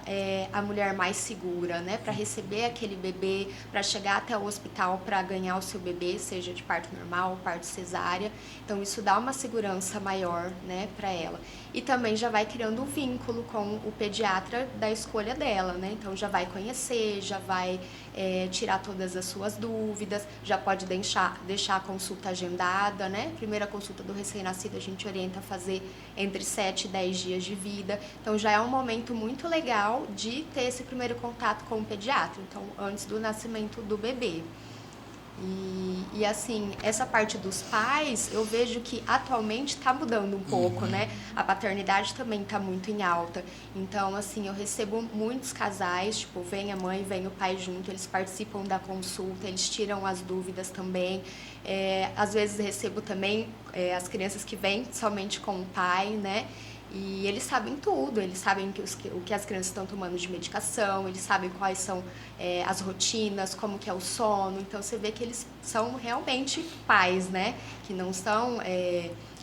a mulher mais segura, né, para receber aquele bebê, para chegar até o hospital, para ganhar os seu bebê, seja de parto normal, parto cesárea. Então isso dá uma segurança maior, né, para ela. E também já vai criando um vínculo com o pediatra da escolha dela, né? Então já vai conhecer, já vai tirar todas as suas dúvidas, já pode deixar a consulta agendada, né? Primeira consulta do recém-nascido a gente orienta a fazer entre 7 e 10 dias de vida. Então já é um momento muito legal de ter esse primeiro contato com o pediatra, então antes do nascimento do bebê. E assim, essa parte dos pais, eu vejo que atualmente está mudando um pouco, né? A paternidade também está muito em alta. Então, assim, eu recebo muitos casais, tipo, vem a mãe, vem o pai junto, eles participam da consulta, eles tiram as dúvidas também. Às vezes recebo também as crianças que vêm somente com o pai, né? E eles sabem tudo, eles sabem o que as crianças estão tomando de medicação, eles sabem quais são as rotinas, como que é o sono. Então você vê que eles são realmente pais, né? Que não são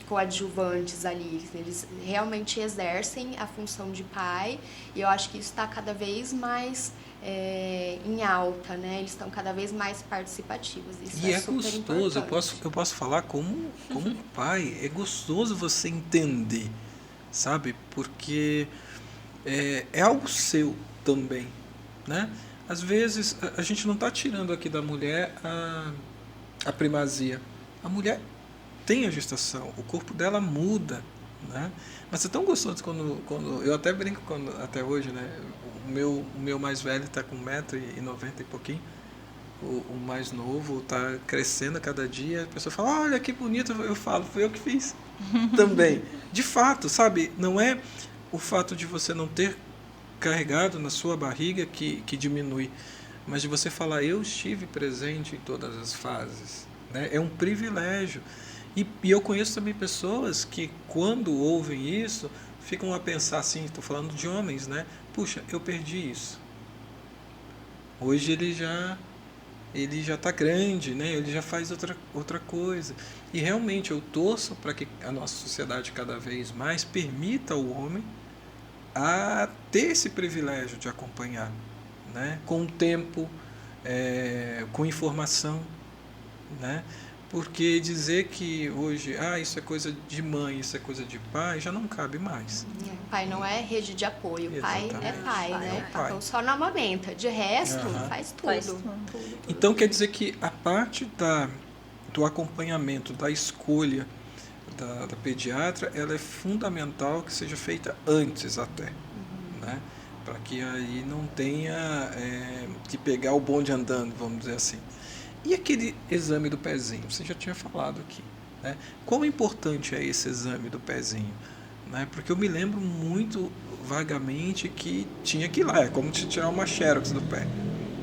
coadjuvantes ali, eles realmente exercem a função de pai. E eu acho que isso está cada vez mais em alta, né? Eles estão cada vez mais participativos. Isso E é super gostoso, importante. eu posso falar como pai, é gostoso você entender, sabe? Porque é algo seu também, né? Às vezes a gente não está tirando aqui da mulher a primazia. A mulher tem a gestação, o corpo dela muda, né? Mas é tão gostoso quando eu até brinco até hoje, né? O meu mais velho está com 1,90 m e pouquinho. O mais novo está crescendo a cada dia. A pessoa fala, olha que bonito. Eu falo, fui eu que fiz também. De fato, sabe? Não é o fato de você não ter carregado na sua barriga que diminui, mas de você falar, eu estive presente em todas as fases, né? É um privilégio. E eu conheço também pessoas que, quando ouvem isso, ficam a pensar assim, estou falando de homens, né? Puxa, eu perdi isso. Hoje ele já está grande, né? Ele já faz outra coisa. E realmente eu torço para que a nossa sociedade cada vez mais permita ao homem a ter esse privilégio de acompanhar, né? Com tempo, com informação, né? Porque dizer que hoje, isso é coisa de mãe, isso é coisa de pai, já não cabe mais. Pai não é rede de apoio, pai é pai, né? Pai. Então só não amamenta, de resto faz tudo. Faz tudo. Então quer dizer que a parte do acompanhamento, da escolha da pediatra, ela é fundamental que seja feita antes até, né? Para que aí não tenha que pegar o bonde andando, vamos dizer assim. E aquele exame do pezinho? Você já tinha falado aqui, né? Quão importante é esse exame do pezinho? Né? Porque eu me lembro muito vagamente que tinha que ir lá, é como se tirar uma xerox do pé,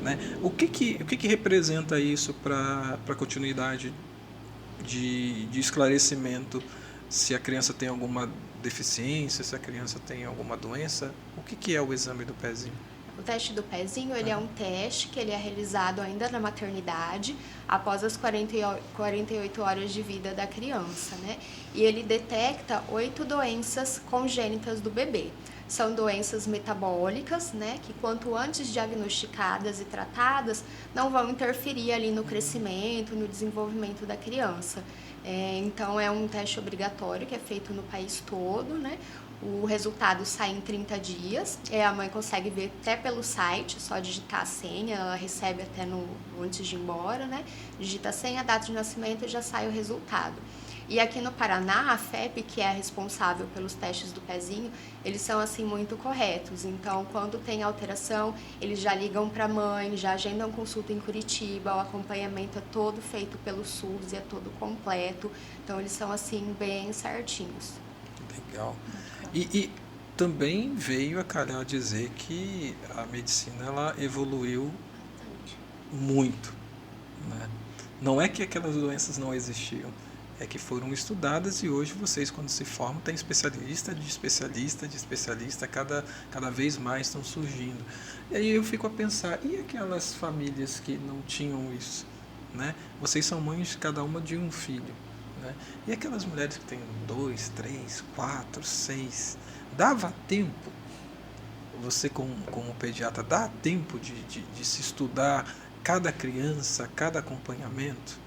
né? O que representa isso para a continuidade de esclarecimento, se a criança tem alguma deficiência, se a criança tem alguma doença? O que é o exame do pezinho? O teste do pezinho, ele é um teste que ele é realizado ainda na maternidade, após as 48 horas de vida da criança, né? E ele detecta 8 doenças congênitas do bebê. São doenças metabólicas, né? Que quanto antes diagnosticadas e tratadas, não vão interferir ali no crescimento, no desenvolvimento da criança. Então, é um teste obrigatório que é feito no país todo, né? O resultado sai em 30 dias, a mãe consegue ver até pelo site, só digitar a senha, ela recebe até antes de ir embora, né? Digita a senha, a data de nascimento e já sai o resultado. E aqui no Paraná, a FEP, que é a responsável pelos testes do pezinho, eles são assim muito corretos. Então, quando tem alteração, eles já ligam para a mãe, já agendam consulta em Curitiba, o acompanhamento é todo feito pelo SUS e é todo completo. Então, eles são assim bem certinhos. Legal. E também veio a calhar dizer que a medicina ela evoluiu muito, né? Não é que aquelas doenças não existiam, é que foram estudadas e hoje vocês, quando se formam, tem especialista de especialista de especialista, cada vez mais estão surgindo. E aí eu fico a pensar, e aquelas famílias que não tinham isso, né? Vocês são mães, cada uma de um filho, né? E aquelas mulheres que têm 2, 3, 4, 6, dava tempo, você como pediatra, dá tempo de se estudar cada criança, cada acompanhamento?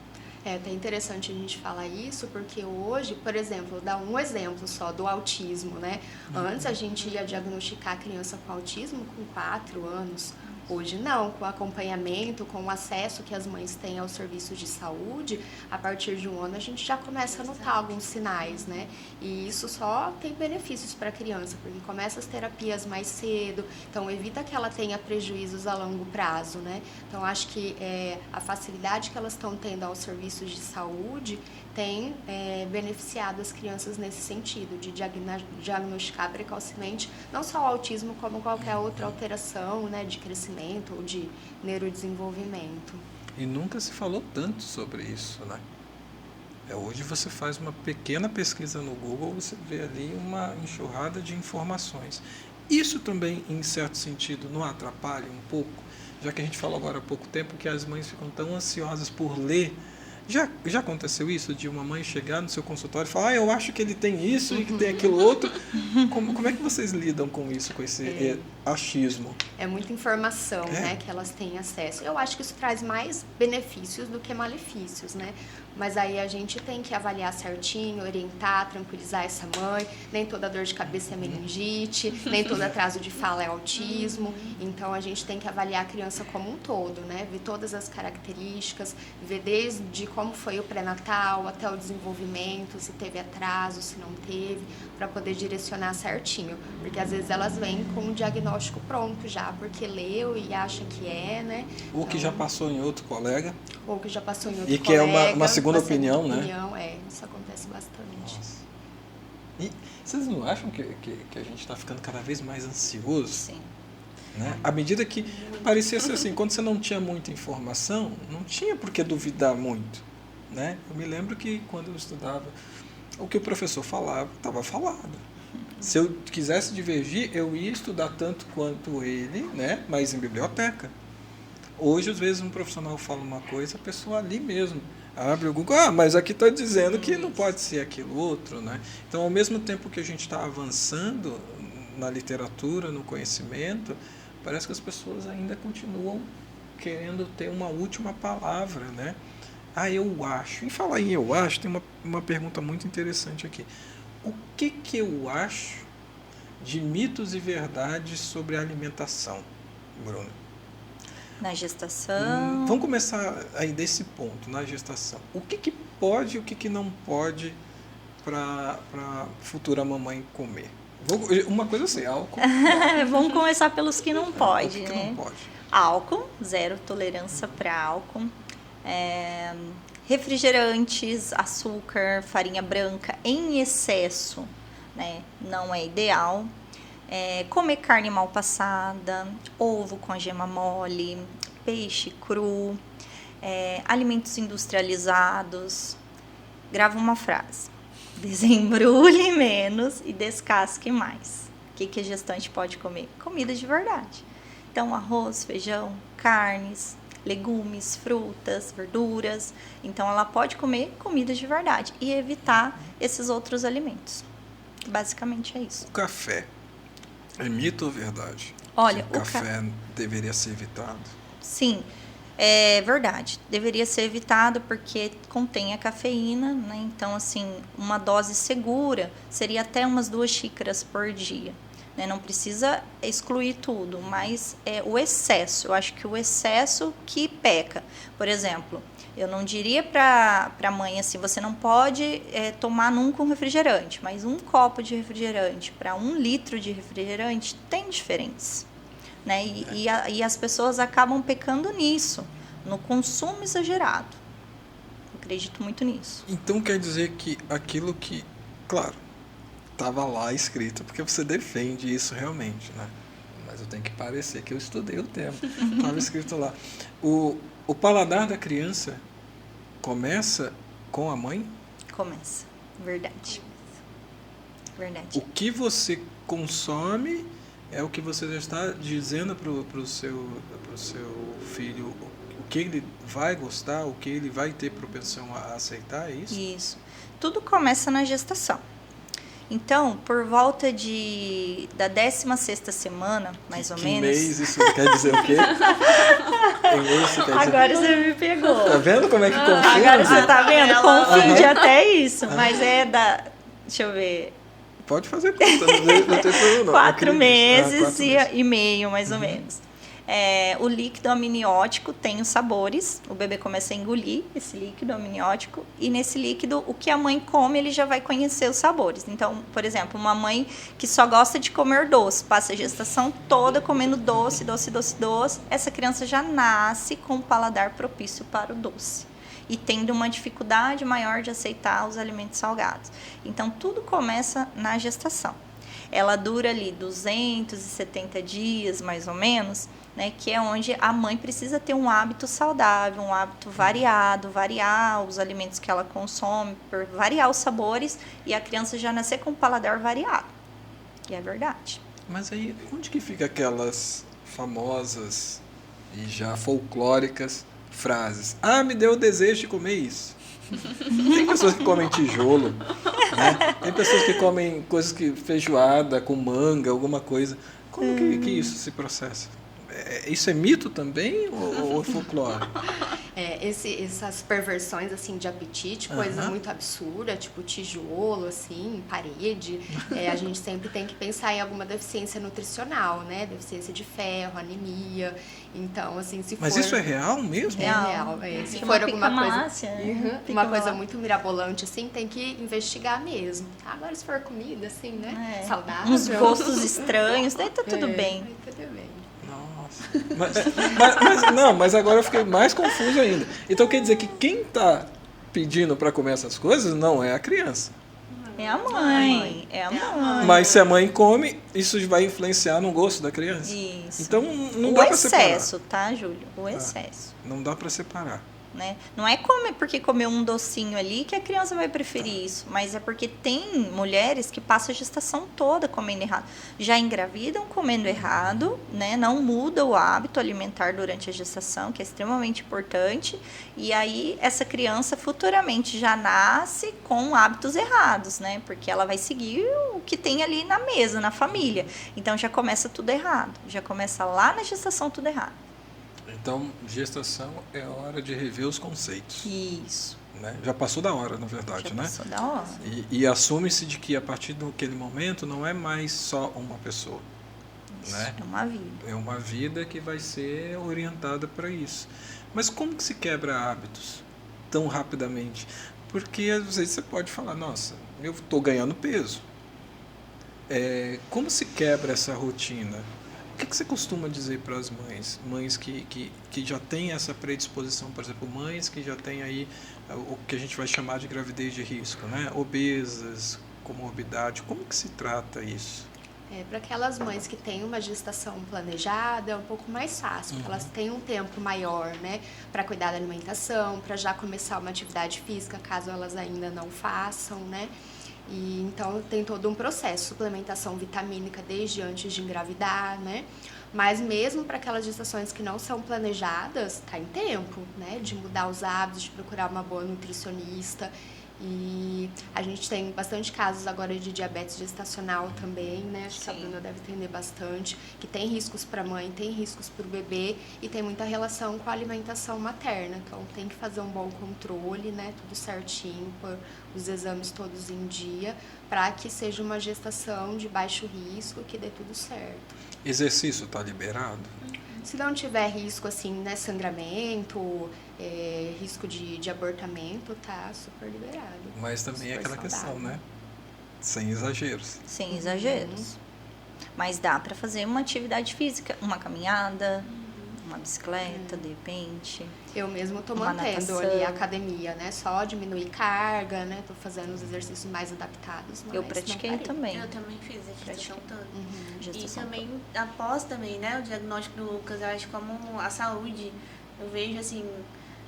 É até interessante a gente falar isso, porque hoje, por exemplo, dar um exemplo só do autismo, né? Antes a gente ia diagnosticar a criança com autismo com 4 anos. Hoje não, com o acompanhamento, com o acesso que as mães têm aos serviços de saúde, a partir de 1 ano a gente já começa a notar alguns sinais, né? E isso só tem benefícios para a criança, porque começa as terapias mais cedo, então evita que ela tenha prejuízos a longo prazo, né? Então acho que a facilidade que elas estão tendo aos serviços de saúde tem beneficiado as crianças nesse sentido, de diagnosticar precocemente não só o autismo, como qualquer outra alteração, né, de crescimento ou de neurodesenvolvimento. E nunca se falou tanto sobre isso, né? Hoje você faz uma pequena pesquisa no Google, você vê ali uma enxurrada de informações. Isso também, em certo sentido, não atrapalha um pouco? Já que a gente falou agora há pouco tempo que as mães ficam tão ansiosas por ler. Já aconteceu isso, de uma mãe chegar no seu consultório e falar, eu acho que ele tem isso e que tem aquilo outro. Como é que vocês lidam com isso, com esse achismo? É muita informação, né, que elas têm acesso. Eu acho que isso traz mais benefícios do que malefícios, né? Mas aí a gente tem que avaliar certinho, orientar, tranquilizar essa mãe. Nem toda dor de cabeça é meningite, nem todo atraso de fala é autismo. Então a gente tem que avaliar a criança como um todo, né? Ver todas as características, ver desde como foi o pré-natal até o desenvolvimento, se teve atraso, se não teve, para poder direcionar certinho. Porque às vezes elas vêm com um diagnóstico pronto já, porque leu e acha que é, né? Ou que já passou em outro colega. Ou que já passou em outro colega. E que colega, é uma segunda opinião, né? Isso acontece bastante. Nossa. E vocês não acham que a gente está ficando cada vez mais ansioso? Sim. Né? À medida que parecia ser assim, quando você não tinha muita informação, não tinha por que duvidar muito. Né? Eu me lembro que quando eu estudava, o que o professor falava, estava falado. Se eu quisesse divergir, eu ia estudar tanto quanto ele, né? Mas em biblioteca. Hoje, às vezes, um profissional fala uma coisa, a pessoa ali mesmo abre o Google, mas aqui está dizendo que não pode ser aquilo outro, né? Então, ao mesmo tempo que a gente está avançando na literatura, no conhecimento, parece que as pessoas ainda continuam querendo ter uma última palavra, né? Eu acho. Em falar em eu acho, tem uma pergunta muito interessante aqui. O que eu acho de mitos e verdades sobre a alimentação, Bruna? Na gestação. Vamos começar aí desse ponto, na gestação. O que pode e o que não pode para a futura mamãe comer? Uma coisa assim, álcool. Vamos começar pelos que não pode, o que né? Não pode? Álcool, zero tolerância para álcool. Refrigerantes, açúcar, farinha branca em excesso, né? Não é ideal. Comer carne mal passada, ovo com a gema mole, peixe cru, alimentos industrializados. Grava uma frase: desembrulhe menos e descasque mais. O que a gestante pode comer? Comida de verdade. Então, arroz, feijão, carnes, legumes, frutas, verduras. Então, ela pode comer comida de verdade e evitar esses outros alimentos. Basicamente é isso. O café é mito ou verdade? Olha, que o café deveria ser evitado? Sim, é verdade. Deveria ser evitado porque contém a cafeína, né? Então, assim, uma dose segura seria até umas 2 xícaras por dia. Né? Não precisa excluir tudo, mas o excesso. Eu acho que o excesso que peca. Por exemplo, eu não diria para a mãe assim, você não pode tomar nunca um refrigerante, mas 1 copo de refrigerante para 1 litro de refrigerante tem diferença. Né? E as pessoas acabam pecando nisso, no consumo exagerado. Eu acredito muito nisso. Então quer dizer que aquilo que, claro, estava lá escrito, porque você defende isso realmente, né? Mas eu tenho que parecer que eu estudei o tema. Estava escrito lá. O paladar da criança começa com a mãe? Começa, verdade. Verdade. O que você consome é o que você já está dizendo para o seu filho, o que ele vai gostar, o que ele vai ter propensão a aceitar, é isso? Isso. Tudo começa na gestação. Então, por volta da 16ª semana, mais ou menos... mês isso quer dizer o quê? Em mês isso quer dizer... Agora você me pegou. Tá vendo como é que confunde? Agora você tá vendo? Confunde Aham. até isso. Mas é Deixa eu ver. Pode fazer conta, não tem problema não. 4 meses, 4 meses. e meio, mais ou menos. O líquido amniótico tem os sabores, o bebê começa a engolir esse líquido amniótico, e nesse líquido, o que a mãe come, ele já vai conhecer os sabores. Então, por exemplo, uma mãe que só gosta de comer doce, passa a gestação toda comendo doce, essa criança já nasce com um paladar propício para o doce e tendo uma dificuldade maior de aceitar os alimentos salgados. Então, tudo começa na gestação. Ela dura ali 270 dias, mais ou menos, né, que é onde a mãe precisa ter um hábito saudável, um hábito variado, variar os alimentos que ela consome, variar os sabores, e a criança já nascer com um paladar variado. E é verdade. Mas aí, onde que fica aquelas famosas e já folclóricas frases? Ah, me deu o desejo de comer isso. Tem pessoas que comem tijolo, né? Tem pessoas que comem coisas feijoada com manga, alguma coisa. Como que isso se processa? Isso é mito também ou folclore? Essas perversões assim de apetite, coisa muito absurda, tipo tijolo, assim, parede, a gente sempre tem que pensar em alguma deficiência nutricional, né? Deficiência de ferro, anemia. Então, assim, se Mas for... isso é real mesmo? É real. Se for alguma coisa, uma coisa muito mirabolante, assim, tem que investigar mesmo. Agora, se for comida, assim, né? Saudável. Uns gostos estranhos, daí tá tudo bem. Tudo bem. Nossa. Mas agora eu fiquei mais confuso ainda. Então quer dizer que quem está pedindo para comer essas coisas não é a criança. É a mãe. É a mãe. Mas se a mãe come, isso vai influenciar no gosto da criança. Isso. Então não dá para separar. O excesso, tá, Júlio? O excesso. Não dá para separar. Né? Não é porque comeu um docinho ali que a criança vai preferir isso, mas é porque tem mulheres que passam a gestação toda comendo errado. Já engravidam comendo errado, né? Não muda o hábito alimentar durante a gestação, que é extremamente importante, e aí essa criança futuramente já nasce com hábitos errados, né? Porque ela vai seguir o que tem ali na mesa, na família. Então já começa tudo errado, já começa lá na gestação tudo errado. Então, gestação é hora de rever os conceitos. Isso. Né? Já passou da hora, na verdade, Já né? passou da hora. E assume-se de que a partir daquele momento não é mais só uma pessoa. Isso, Né? é uma vida. É uma vida que vai ser orientada para isso. Mas como que se quebra hábitos tão rapidamente? Porque às vezes você pode falar, nossa, eu estou ganhando peso. Como se quebra essa rotina? O que você costuma dizer para as mães? Mães que já têm essa predisposição, por exemplo, mães que já têm aí o que a gente vai chamar de gravidez de risco, né? Obesas, comorbidade. Como que se trata isso? Para aquelas mães que têm uma gestação planejada, é um pouco mais fácil, porque elas têm um tempo maior, né, para cuidar da alimentação, para já começar uma atividade física, caso elas ainda não façam, né? E então tem todo um processo, suplementação vitamínica desde antes de engravidar, né? Mas mesmo para aquelas gestações que não são planejadas, tá em tempo, né? De mudar os hábitos, de procurar uma boa nutricionista. E a gente tem bastante casos agora de diabetes gestacional também, né? Acho que a Bruna deve entender bastante, que tem riscos para a mãe, tem riscos para o bebê e tem muita relação com a alimentação materna. Então tem que fazer um bom controle, né? Tudo certinho, por os exames todos em dia, para que seja uma gestação de baixo risco, que dê tudo certo. Exercício está liberado? Se não tiver risco, assim, né, sangramento, risco de abortamento, tá super liberado. Mas também é super aquela saudável. questão, né? Sem exageros. Sem exageros. Mas dá para fazer uma atividade física, uma caminhada, uma bicicleta, de repente. Eu mesmo tô Uma mantendo natação. ali a academia, né? Só diminuir carga, né? Tô fazendo os exercícios mais adaptados. Mas Eu não pratiquei parei. também. Eu também fiz a gestação toda. E Gestação também, após também, né, o diagnóstico do Lucas, eu acho como a saúde, eu vejo assim,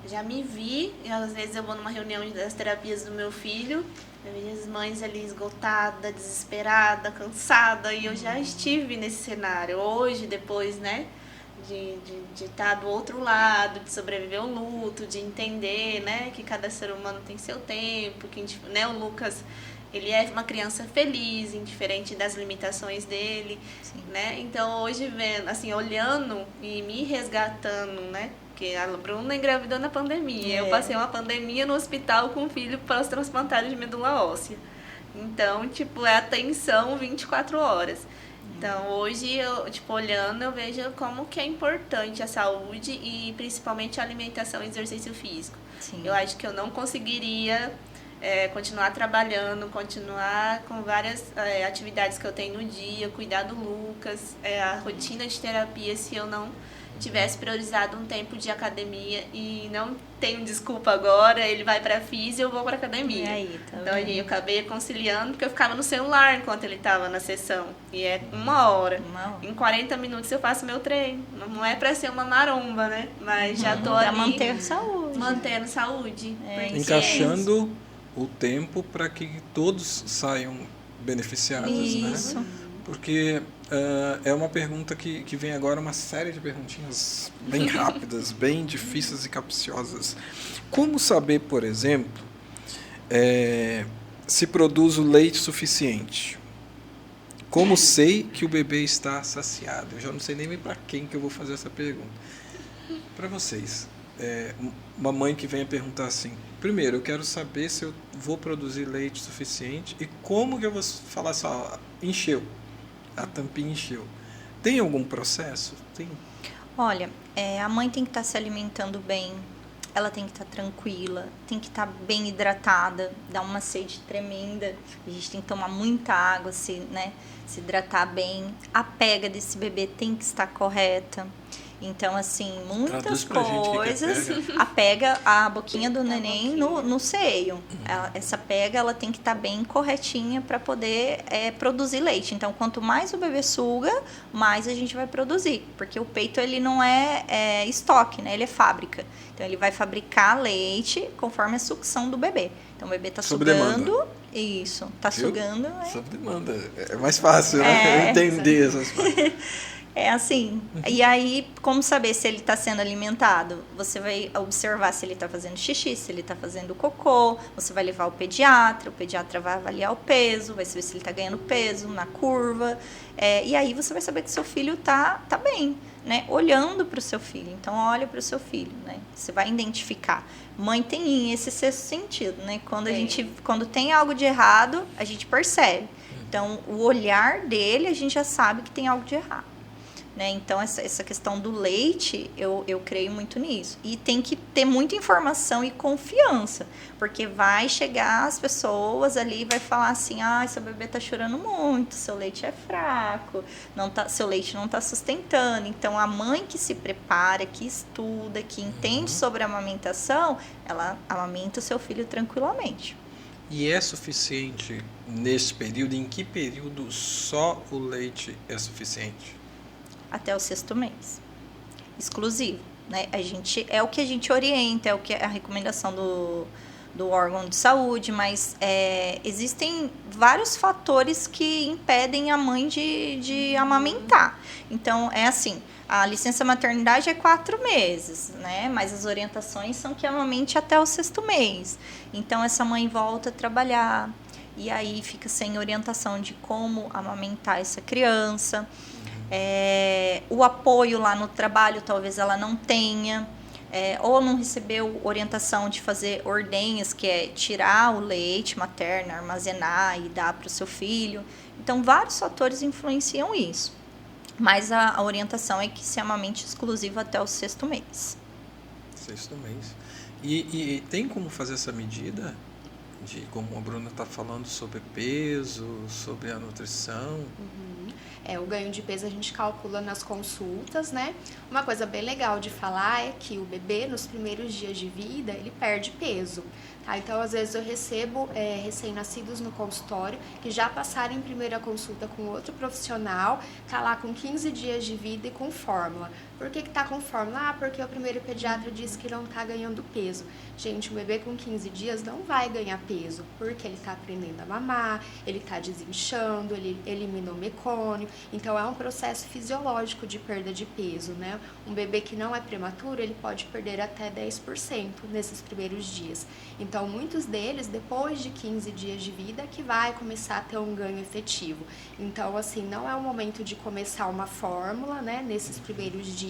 já me vi, e às vezes eu vou numa reunião das terapias do meu filho, eu vejo as mães ali esgotada, desesperada, cansada, e eu já estive nesse cenário. Hoje, depois, né, de estar do outro lado, de sobreviver ao luto, de entender, né, que cada ser humano tem seu tempo, que, né, o Lucas, ele é uma criança feliz, indiferente das limitações dele, né? Então, hoje, vendo, assim, olhando e me resgatando, né? Porque a Bruna engravidou na pandemia. Eu passei uma pandemia no hospital com um filho pós-transplantado de medula óssea. Então, tipo, é atenção 24 horas. Então, hoje, eu, tipo, olhando, eu vejo como que é importante a saúde e principalmente a alimentação e exercício físico. Sim. Eu acho que eu não conseguiria continuar trabalhando, continuar com várias atividades que eu tenho no dia, cuidar do Lucas, a rotina de terapia, se eu não tivesse priorizado um tempo de academia. E não tenho desculpa agora, ele vai pra física e eu vou pra academia. E aí, tá Então, vendo? eu acabei conciliando, porque eu ficava no celular enquanto ele estava na sessão. E é 1 hora. Em 40 minutos eu faço meu treino. Não é pra ser uma maromba, né? Mas já tô Pra ali manter saúde. mantendo saúde. Porque Encaixando o tempo para que todos saiam beneficiados, Isso. né? Porque é uma pergunta que vem agora, uma série de perguntinhas bem rápidas, bem difíceis e capciosas. Como saber, por exemplo, se produz o leite suficiente? Como sei que o bebê está saciado? Eu já não sei nem para quem que eu vou fazer essa pergunta. Para vocês. Uma mãe que venha perguntar assim, primeiro, eu quero saber se eu vou produzir leite suficiente e como que eu vou falar só, encheu, a tampinha encheu. Tem algum processo? Tem. Olha, a mãe tem que estar se alimentando bem, ela tem que estar tranquila, tem que estar bem hidratada, dá uma sede tremenda, a gente tem que tomar muita água, se hidratar bem, a pega desse bebê tem que estar correta. Então, assim, muitas coisas. A pega, a boquinha do neném no seio. Essa pega, ela tem que estar bem corretinha para poder produzir leite. Então, quanto mais o bebê suga, mais a gente vai produzir. Porque o peito, ele não é estoque, né? Ele é fábrica. Então, ele vai fabricar leite conforme a sucção do bebê. Então, o bebê tá sugando. Demanda. Isso. Tá sugando. Sob demanda. É mais fácil, né? Entender essas coisas. É assim. E aí, como saber se ele está sendo alimentado? Você vai observar se ele está fazendo xixi, se ele está fazendo cocô. Você vai levar o pediatra vai avaliar o peso, vai saber se ele está ganhando peso na curva. E aí você vai saber que seu filho tá bem, né? Olhando para o seu filho. Então, olha para o seu filho, né? Você vai identificar. Mãe tem esse sexto sentido, né? Quando tem algo de errado, a gente percebe. Então, o olhar dele, a gente já sabe que tem algo de errado. Né? Então, essa questão do leite, eu creio muito nisso. E tem que ter muita informação e confiança, porque vai chegar as pessoas ali e vai falar assim, seu bebê está chorando muito, seu leite é fraco, seu leite não está sustentando. Então, a mãe que se prepara, que estuda, que entende sobre a amamentação, ela amamenta o seu filho tranquilamente. E é suficiente nesse período? Em que período só o leite é suficiente? Até o 6º mês. Exclusivo, né? É o que a gente orienta, é o que é a recomendação do órgão de saúde, mas existem vários fatores que impedem a mãe de amamentar. Então, é assim, a licença maternidade é 4 meses, né? Mas as orientações são que amamente até o 6º mês. Então, essa mãe volta a trabalhar e aí fica sem orientação de como amamentar essa criança. O apoio lá no trabalho talvez ela não tenha, ou não recebeu orientação de fazer ordenhas, que é tirar o leite materno, armazenar e dar para o seu filho. Então, vários fatores influenciam isso. Mas a orientação é que se amamente exclusivo até o 6º mês. 6º mês. E tem como fazer essa medida? De como a Bruna está falando sobre peso, sobre a nutrição? O ganho de peso a gente calcula nas consultas, né? Uma coisa bem legal de falar é que o bebê, nos primeiros dias de vida, ele perde peso. Então, às vezes eu recebo recém-nascidos no consultório que já passaram em primeira consulta com outro profissional, tá lá com 15 dias de vida e com fórmula. Por que tá com fórmula? Porque o primeiro pediatra disse que não tá ganhando peso. Gente, um bebê com 15 dias não vai ganhar peso, porque ele tá aprendendo a mamar, ele tá desinchando, ele eliminou mecônio. Então, é um processo fisiológico de perda de peso, né? Um bebê que não é prematuro, ele pode perder até 10% nesses primeiros dias. Então, muitos deles, depois de 15 dias de vida, que vai começar a ter um ganho efetivo. Então, assim, não é o momento de começar uma fórmula, né, nesses primeiros dias.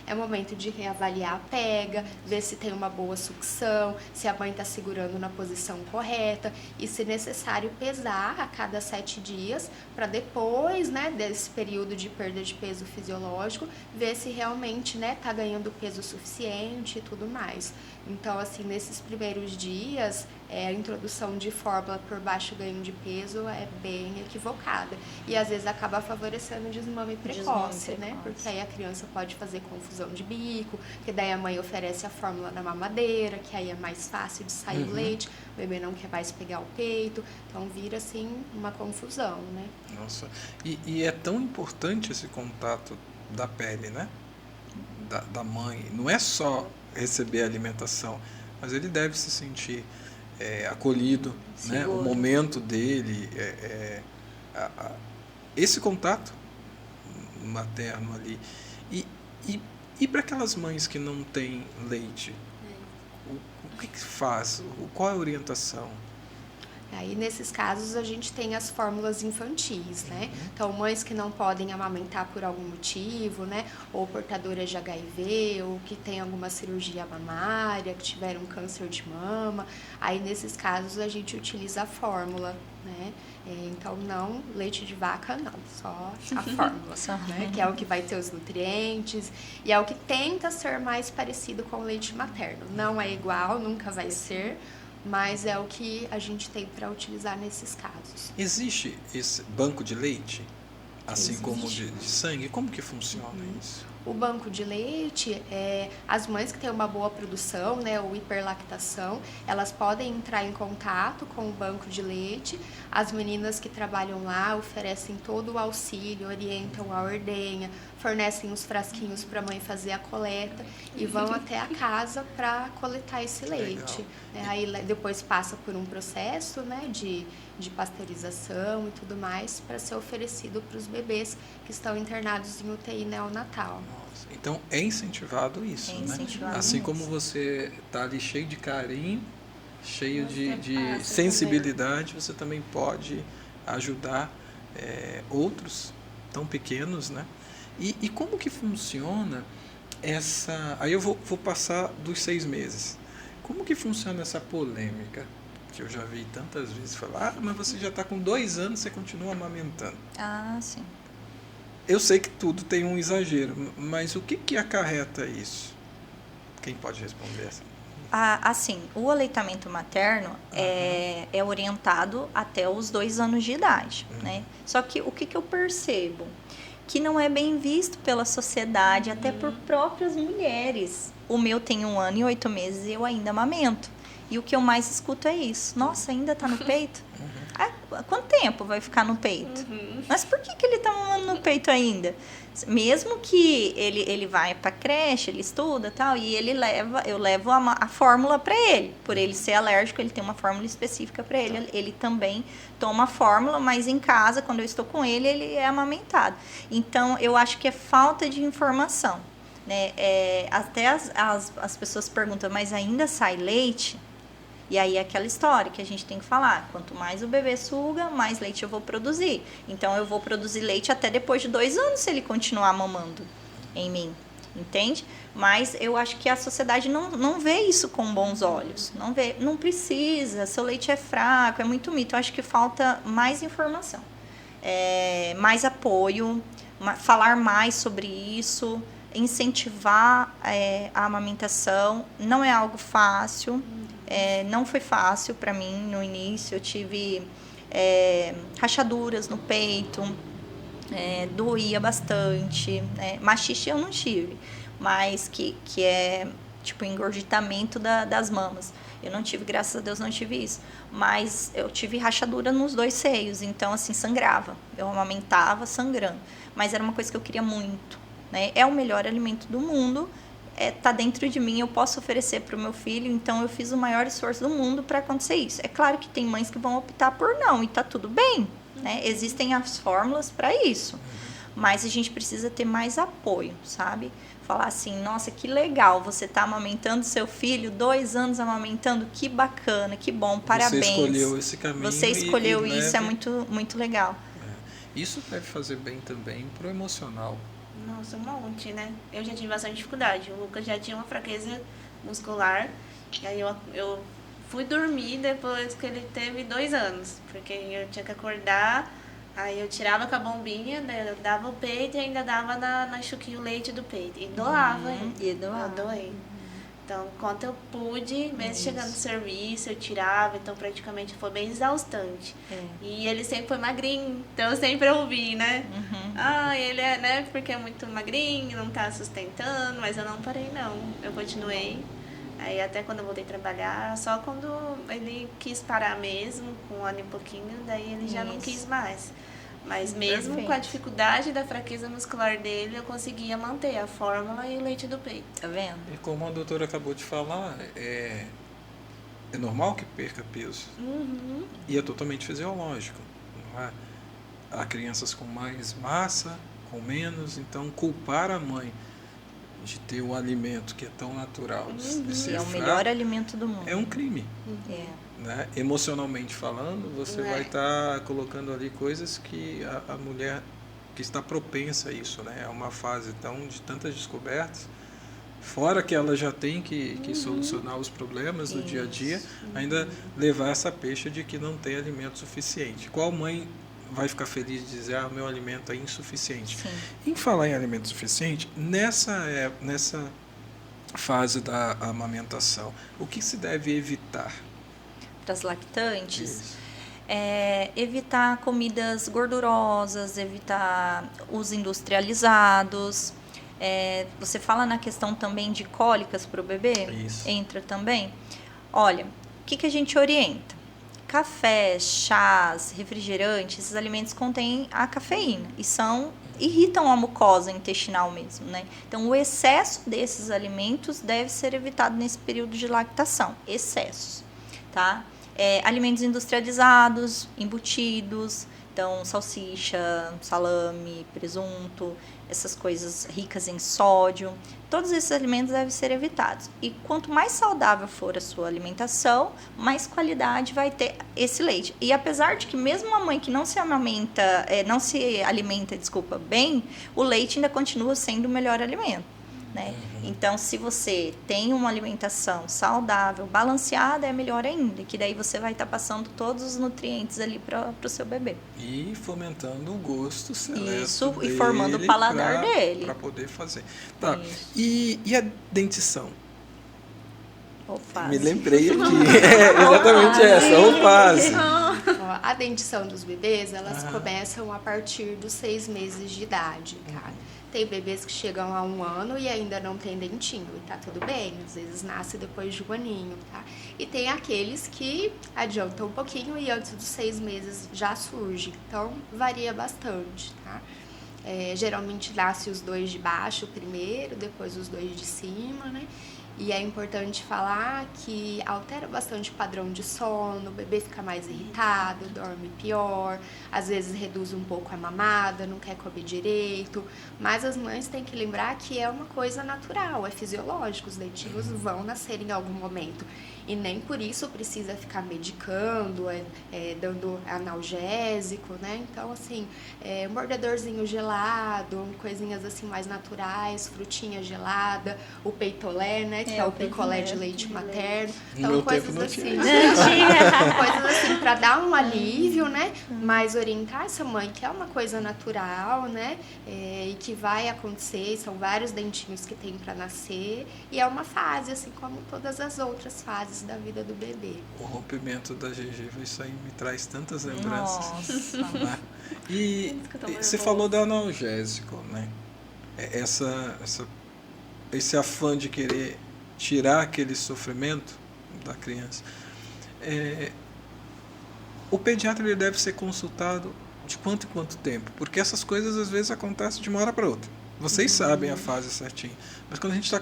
É o momento de reavaliar a pega, ver se tem uma boa sucção, se a mãe está segurando na posição correta e, se necessário, pesar a cada 7 dias para depois, né, desse período de perda de peso fisiológico, ver se realmente, né, tá ganhando peso suficiente e tudo mais. Então, assim, nesses primeiros dias, a introdução de fórmula por baixo ganho de peso é bem equivocada. E, às vezes, acaba favorecendo o desmame precoce, né? Porque aí a criança pode fazer confusão de bico, que daí a mãe oferece a fórmula na mamadeira, que aí é mais fácil de sair o leite, o bebê não quer mais pegar o peito, então vira, assim, uma confusão, né? Nossa, e é tão importante esse contato da pele, né? Da mãe. Não é só receber a alimentação, mas ele deve se sentir acolhido, né? O momento dele, esse contato materno ali. E para aquelas mães que não têm leite, o que faz? Qual é a orientação? Aí, nesses casos, a gente tem as fórmulas infantis, né? Então, mães que não podem amamentar por algum motivo, né? Ou portadoras de HIV, ou que tem alguma cirurgia mamária, que tiveram câncer de mama. Aí, nesses casos, a gente utiliza a fórmula, né? Então, não leite de vaca, não. Só a fórmula, né? Que é o que vai ter os nutrientes. E é o que tenta ser mais parecido com o leite materno. Não é igual, nunca vai ser, mas é o que a gente tem para utilizar nesses casos. Existe esse banco de leite, assim Existe. como de sangue? Como que funciona isso? O banco de leite, as mães que têm uma boa produção, né, ou hiperlactação, elas podem entrar em contato com o banco de leite. As meninas que trabalham lá oferecem todo o auxílio, orientam a ordenha, fornecem os frasquinhos para a mãe fazer a coleta e vão até a casa para coletar esse leite. Aí depois passa por um processo, né, de pasteurização e tudo mais para ser oferecido para os bebês que estão internados em UTI neonatal. Nossa, então é incentivado isso, né? Assim como você está ali cheio de carinho, cheio de sensibilidade, você também pode ajudar outros tão pequenos, né? E como que funciona essa... Aí eu vou passar dos 6 meses. Como que funciona essa polêmica? Que eu já vi tantas vezes falar, mas você já está com 2 anos, você continua amamentando. Ah, sim. Eu sei que tudo tem um exagero, mas o que acarreta isso? Quem pode responder? Assim, o aleitamento materno é orientado até os 2 anos de idade, né? Só que o que eu percebo? Que não é bem visto pela sociedade, até por próprias mulheres. O meu tem 1 ano e 8 meses e eu ainda amamento. E o que eu mais escuto é isso. Nossa, ainda tá no peito? Quanto tempo vai ficar no peito? Mas por que ele tá mamando no peito ainda? Mesmo que ele vai pra creche, ele estuda e tal, e eu levo a fórmula para ele. Por ele ser alérgico, ele tem uma fórmula específica para ele. Ele também toma a fórmula, mas em casa, quando eu estou com ele é amamentado. Então, eu acho que é falta de informação, né? Até as pessoas perguntam, mas ainda sai leite? E aí é aquela história que a gente tem que falar. Quanto mais o bebê suga, mais leite eu vou produzir. Então, eu vou produzir leite até depois de 2 anos se ele continuar mamando em mim. Entende? Mas eu acho que a sociedade não vê isso com bons olhos. Não vê, não precisa, seu leite é fraco, é muito mito. Eu acho que falta mais informação. Mais apoio, falar mais sobre isso, incentivar a amamentação. Não é algo fácil. Não foi fácil para mim no início. Eu tive rachaduras no peito, doía bastante. Mastite eu não tive, mas que é tipo engurgitamento das mamas. Eu não tive, graças a Deus, não tive isso. Mas eu tive rachadura nos 2 seios, então assim, sangrava. Eu amamentava sangrando. Mas era uma coisa que eu queria muito, né? É o melhor alimento do mundo, tá dentro de mim, eu posso oferecer para o meu filho, então eu fiz o maior esforço do mundo para acontecer isso. É claro que tem mães que vão optar por não, e tá tudo bem, né? Existem as fórmulas para isso, mas a gente precisa ter mais apoio, sabe? Falar assim, nossa, que legal, você tá amamentando seu filho, 2 anos amamentando, que bacana, que bom, parabéns. Você escolheu esse caminho. Você escolheu e isso, é muito, muito legal. Isso deve fazer bem também pro emocional. Nossa, um monte, né? Eu já tive bastante dificuldade. O Lucas já tinha uma fraqueza muscular. E aí eu fui dormir depois que ele teve 2 anos. Porque eu tinha que acordar, aí eu tirava com a bombinha, né, eu dava o peito e ainda dava na chuquinha o leite do peito. E doava, hein? E doava. Eu doei. Então, quanto eu pude, mesmo chegando no serviço, eu tirava, então praticamente foi bem exaustante. E ele sempre foi magrinho, então eu sempre ouvi, né? Ele é, né, porque é muito magrinho, não tá sustentando, mas eu não parei, não. Eu continuei. Aí até quando eu voltei a trabalhar, só quando ele quis parar mesmo, com 1 ano e pouquinho, daí ele já não quis mais. Mas mesmo Perfeito. com a dificuldade da fraqueza muscular dele, eu conseguia manter a fórmula e o leite do peito. Tá vendo? E como a doutora acabou de falar, é normal que perca peso. E é totalmente fisiológico. Não é? Há crianças com mais massa, com menos, então culpar a mãe de ter um alimento que é tão natural, de ser É o fraco, melhor alimento do mundo. é um crime. Né? Emocionalmente falando, você vai estar colocando ali coisas que a mulher que está propensa a isso, né? É uma fase de tantas descobertas, fora que ela já tem que solucionar os problemas do dia a dia, ainda levar essa peixe de que não tem alimento suficiente. Qual mãe vai ficar feliz de dizer, meu alimento é insuficiente? Sim. Em falar em alimento suficiente, nessa fase da amamentação, o que se deve evitar? Para as lactantes, Isso. evitar comidas gordurosas, evitar os industrializados. Você fala na questão também de cólicas para o bebê? Isso. Entra também. Olha, o que a gente orienta? Café, chás, refrigerantes, esses alimentos contêm a cafeína e irritam a mucosa intestinal mesmo, né? Então, o excesso desses alimentos deve ser evitado nesse período de lactação. Excessos, tá? Alimentos industrializados, embutidos, então salsicha, salame, presunto, essas coisas ricas em sódio, todos esses alimentos devem ser evitados. E quanto mais saudável for a sua alimentação, mais qualidade vai ter esse leite. E apesar de que mesmo uma mãe que não se alimenta bem, o leite ainda continua sendo o melhor alimento, né? Então, se você tem uma alimentação saudável, balanceada, é melhor ainda, que daí você vai estar passando todos os nutrientes ali para o seu bebê. E fomentando o gosto seleto Isso, dele e formando o paladar dele. Para poder fazer. Tá. Isso. E a dentição? Alface. Me lembrei aqui. Exatamente essa, alface. Ó, a dentição dos bebês, elas começam a partir dos 6 meses de idade, tá? Tem bebês que chegam a 1 ano e ainda não tem dentinho, e tá tudo bem, às vezes nasce depois de 1 aninho, tá? E tem aqueles que adiantam um pouquinho e antes dos 6 meses já surge, então varia bastante, tá? Geralmente nasce os 2 de baixo primeiro, depois os 2 de cima, né? E é importante falar que altera bastante o padrão de sono, o bebê fica mais irritado, dorme pior, às vezes reduz um pouco a mamada, não quer comer direito, mas as mães têm que lembrar que é uma coisa natural, é fisiológico, os dentinhos vão nascer em algum momento. E nem por isso precisa ficar medicando, dando analgésico, né? Então, assim, mordedorzinho gelado, coisinhas assim mais naturais, frutinha gelada, o peitolé, né? Que é o picolé de leite materno. Então, meu coisas tempo não assim. tinha. Coisas assim para dar um alívio, né? Mas orientar essa mãe que é uma coisa natural, né? E que vai acontecer, são vários dentinhos que tem para nascer. E é uma fase, assim como todas as outras fases da vida do bebê. O rompimento da gengiva, isso aí me traz tantas lembranças. Nossa. Né? E você falou do analgésico, né? Esse afã de querer tirar aquele sofrimento da criança, o pediatra ele deve ser consultado de quanto em quanto tempo? Porque essas coisas às vezes acontecem de uma hora para outra. Vocês sabem a fase certinha. Mas quando a gente está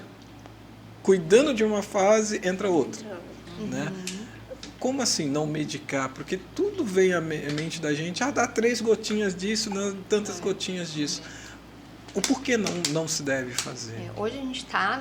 cuidando de uma fase, entra outra. Né? Como assim não medicar? Porque tudo vem à mente da gente, dá 3 gotinhas disso, não, tantas gotinhas disso. O porquê não se deve fazer? Hoje a gente está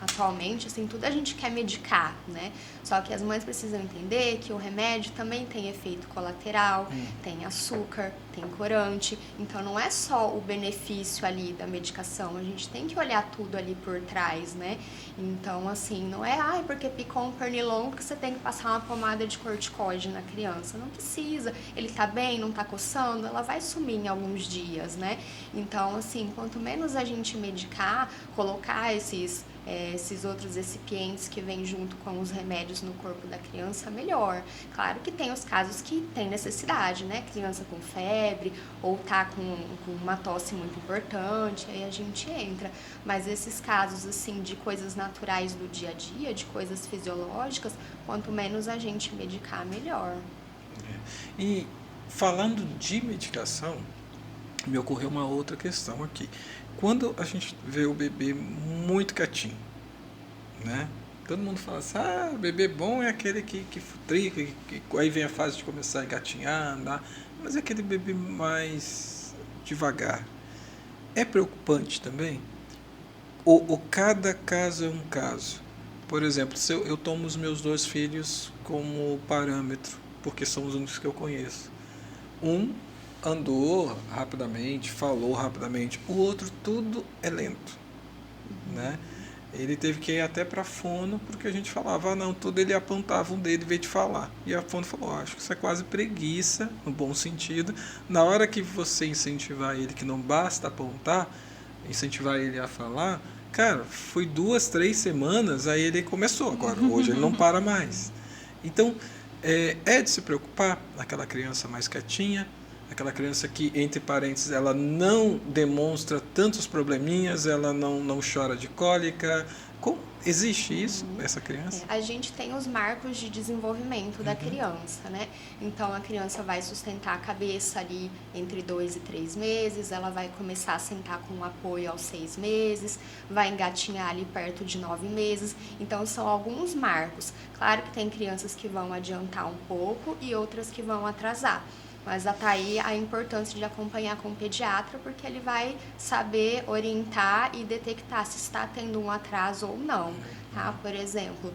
atualmente, assim, tudo a gente quer medicar, né? Só que as mães precisam entender que o remédio também tem efeito colateral, tem açúcar, tem corante. Então, não é só o benefício ali da medicação, a gente tem que olhar tudo ali por trás, né? Então, assim, não é, porque picou um pernilongo que você tem que passar uma pomada de corticoide na criança. Não precisa. Ele tá bem, não tá coçando, ela vai sumir em alguns dias, né? Então, assim, quanto menos a gente medicar, colocar esses outros recipientes que vêm junto com os remédios no corpo da criança, melhor. Claro que tem os casos que tem necessidade, né? Criança com febre ou tá com uma tosse muito importante, aí a gente entra. Mas esses casos, assim, de coisas naturais do dia a dia, de coisas fisiológicas, quanto menos a gente medicar, melhor. E falando de medicação, me ocorreu uma outra questão aqui. Quando a gente vê o bebê muito quietinho, né? Todo mundo fala assim, bebê bom é aquele que futrica, aí vem a fase de começar a engatinhar, andar, mas é aquele bebê mais devagar. É preocupante também? Ou cada caso é um caso? Por exemplo, se eu tomo os meus 2 filhos como parâmetro, porque são os únicos que eu conheço. Um andou rapidamente, falou rapidamente, o outro tudo é lento, né? Ele teve que ir até para a fono, porque a gente falava, não, tudo ele apontava um dedo em vez de falar. E a fono falou, acho que isso é quase preguiça, no bom sentido. Na hora que você incentivar ele, que não basta apontar, incentivar ele a falar, cara, foi 2, 3 semanas, aí ele começou. Agora, hoje ele não para mais. Então, é de se preocupar, aquela criança mais quietinha, aquela criança que, entre parênteses, ela não demonstra tantos probleminhas, ela não chora de cólica. Existe isso, essa criança? A gente tem os marcos de desenvolvimento da criança, né? Então, a criança vai sustentar a cabeça ali entre 2 e 3 meses, ela vai começar a sentar com apoio aos 6 meses, vai engatinhar ali perto de 9 meses. Então, são alguns marcos. Claro que tem crianças que vão adiantar um pouco e outras que vão atrasar. Mas está aí a importância de acompanhar com o pediatra, porque ele vai saber orientar e detectar se está tendo um atraso ou não. Tá? Por exemplo,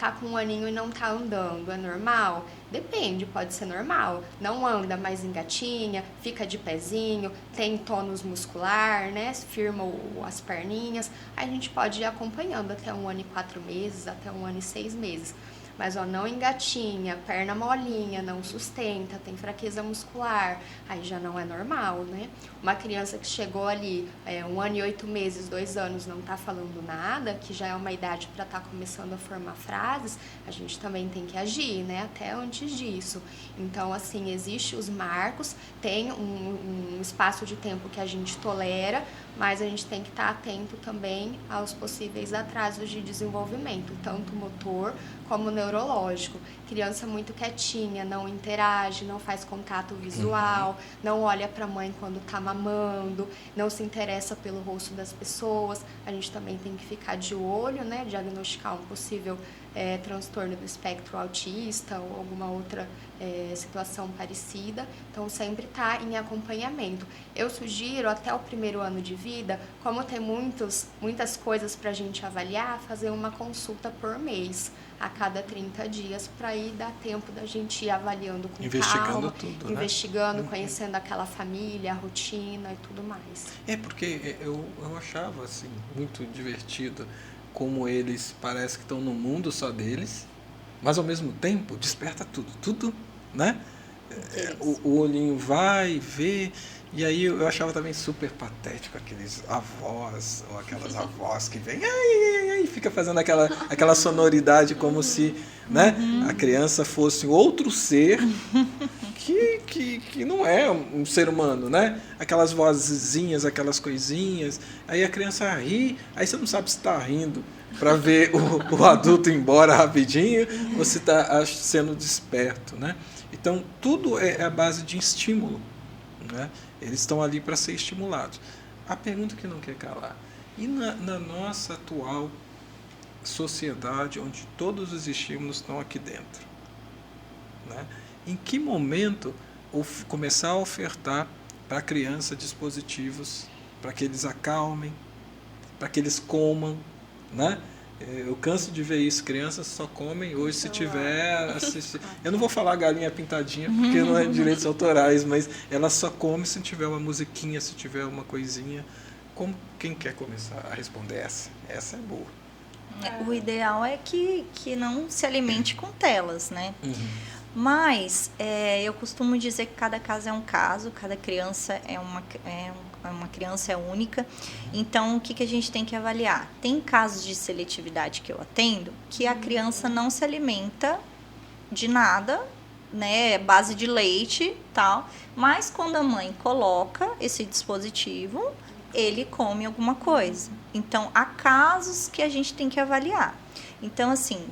tá com 1 aninho e não está andando, é normal? Depende, pode ser normal. Não anda, mas engatinha, fica de pezinho, tem tônus muscular, né? Firma as perninhas. Aí a gente pode ir acompanhando até 1 ano e 4 meses, até 1 ano e 6 meses. Mas não engatinha, perna molinha, não sustenta, tem fraqueza muscular, aí já não é normal, né? Uma criança que chegou ali 1 ano e 8 meses, 2 anos, não tá falando nada, que já é uma idade para estar começando a formar frases, a gente também tem que agir, né? Até antes disso. Então, assim, existem os marcos, tem um espaço de tempo que a gente tolera, mas a gente tem que estar atento também aos possíveis atrasos de desenvolvimento, tanto motor como neurológico. Criança muito quietinha, não interage, não faz contato visual, não olha para a mãe quando está mamando, não se interessa pelo rosto das pessoas. A gente também tem que ficar de olho, né, diagnosticar um possível transtorno do espectro autista ou alguma outra situação parecida. Então, sempre está em acompanhamento. Eu sugiro, até o 1º ano de vida, como tem muitas coisas para a gente avaliar, fazer uma consulta por mês, a cada 30 dias, para ir dar tempo da gente ir avaliando com investigando calma, tudo, investigando, né? Conhecendo aquela família, a rotina e tudo mais. Porque eu achava assim, muito divertido como eles parecem que estão no mundo só deles, mas ao mesmo tempo desperta tudo, né? O olhinho vai, vê, e aí eu achava também super patético aqueles avós, ou aquelas avós que vêm, ai, fica fazendo aquela sonoridade como se, né, a criança fosse outro ser que que não é um ser humano, né? Aquelas vozinhas, aquelas coisinhas. Aí a criança ri, aí você não sabe se está rindo para ver o adulto ir embora rapidinho ou se está sendo desperto, né? Então, tudo é a base de estímulo, né? Eles estão ali para ser estimulados. A pergunta que não quer calar: e na nossa atual sociedade, onde todos os estímulos estão aqui dentro, né? Em que momento começar a ofertar para a criança dispositivos para que eles acalmem, para que eles comam, né? Eu canso de ver isso, crianças só comem hoje se tiver assistindo. Eu não vou falar galinha pintadinha porque não é direitos autorais, mas ela só come se tiver uma musiquinha, se tiver uma coisinha. Quem quer começar a responder essa? Essa é boa. O ideal é que não se alimente com telas, né? Mas eu costumo dizer que cada caso é um caso, cada criança é uma criança é única. Então, o que a gente tem que avaliar? Tem casos de seletividade que eu atendo que a criança não se alimenta de nada, né? Base de leite, tal. Mas quando a mãe coloca esse dispositivo, ele come alguma coisa. Então, há casos que a gente tem que avaliar. Então, assim,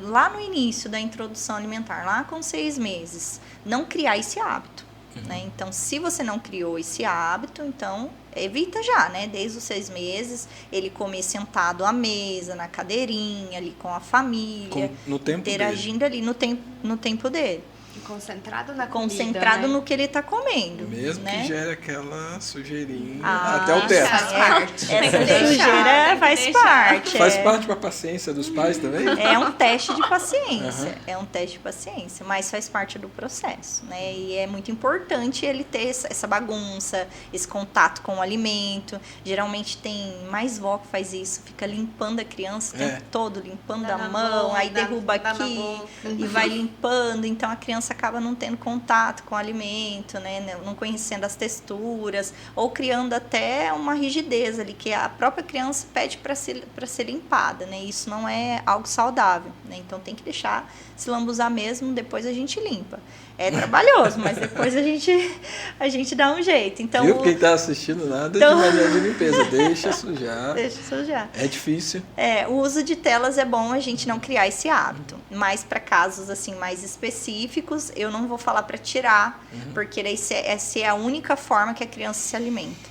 lá no início da introdução alimentar, lá com 6 meses, não criar esse hábito, né? Então, se você não criou esse hábito, então, evita já, né? Desde os 6 meses, ele comer sentado à mesa, na cadeirinha, ali com a família, no tempo interagindo dele. Ali no tempo dele. Concentrado na comida, Concentrado né? no que ele está comendo. Mesmo né? que gere aquela sujeirinha Ah, até o teto. Faz parte. Essa deixar, sujeira faz deixar. parte. Faz parte para a paciência dos pais também? É um teste de paciência, é um teste de paciência, mas faz parte do processo, né? E é muito importante ele ter essa bagunça, esse contato com o alimento. Geralmente tem mais vó que faz isso, fica limpando a criança o tempo todo, limpando Dá a na mão, boca, aí derruba dá na aqui boca. e vai limpando. Então a criança acaba não tendo contato com o alimento, né? Não conhecendo as texturas, ou criando até uma rigidez ali, que a própria criança pede para ser limpada, né? Isso não é algo saudável, né? Então tem que deixar se lambuzar mesmo, depois a gente limpa. É trabalhoso, mas depois a gente dá um jeito. Então, Viu? Quem está assistindo nada de maneira de limpeza, deixa sujar. Deixa sujar. É difícil. O uso de telas é bom a gente não criar esse hábito, mas para casos assim mais específicos, eu não vou falar para tirar, porque essa é a única forma que a criança se alimenta.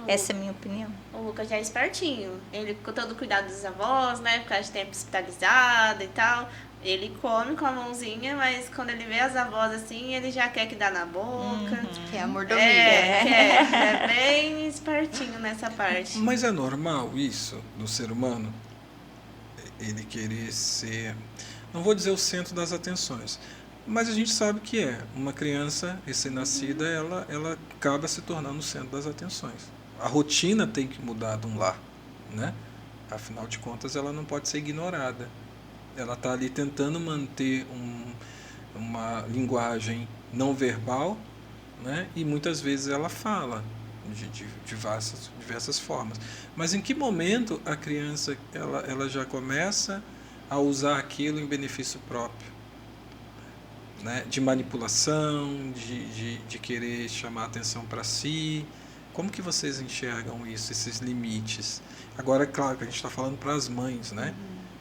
Essa é a minha opinião. O Lucas já é espertinho. Ele, com todo o cuidado dos avós, né? Por causa de tempo hospitalizado e tal. Ele come com a mãozinha, mas quando ele vê as avós assim, ele já quer que dá na boca. Que é a mordomia. É bem espertinho nessa parte. Mas é normal isso do ser humano? Ele querer ser, não vou dizer o centro das atenções, mas a gente sabe que uma criança recém-nascida, ela acaba se tornando o centro das atenções. A rotina tem que mudar de um lar, né? Afinal de contas, ela não pode ser ignorada. Ela está ali tentando manter uma linguagem não verbal, né? E muitas vezes ela fala de diversas formas. Mas em que momento a criança ela já começa a usar aquilo em benefício próprio? Né? De manipulação, de querer chamar atenção para si. Como que vocês enxergam isso, esses limites? Agora, é claro que a gente está falando para as mães, né?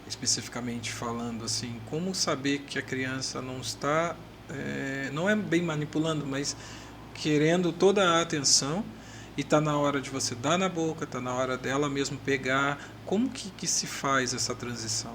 Especificamente falando assim, como saber que a criança não está, não é bem manipulando, mas querendo toda a atenção, e está na hora de você dar na boca, está na hora dela mesmo pegar. Como que se faz essa transição?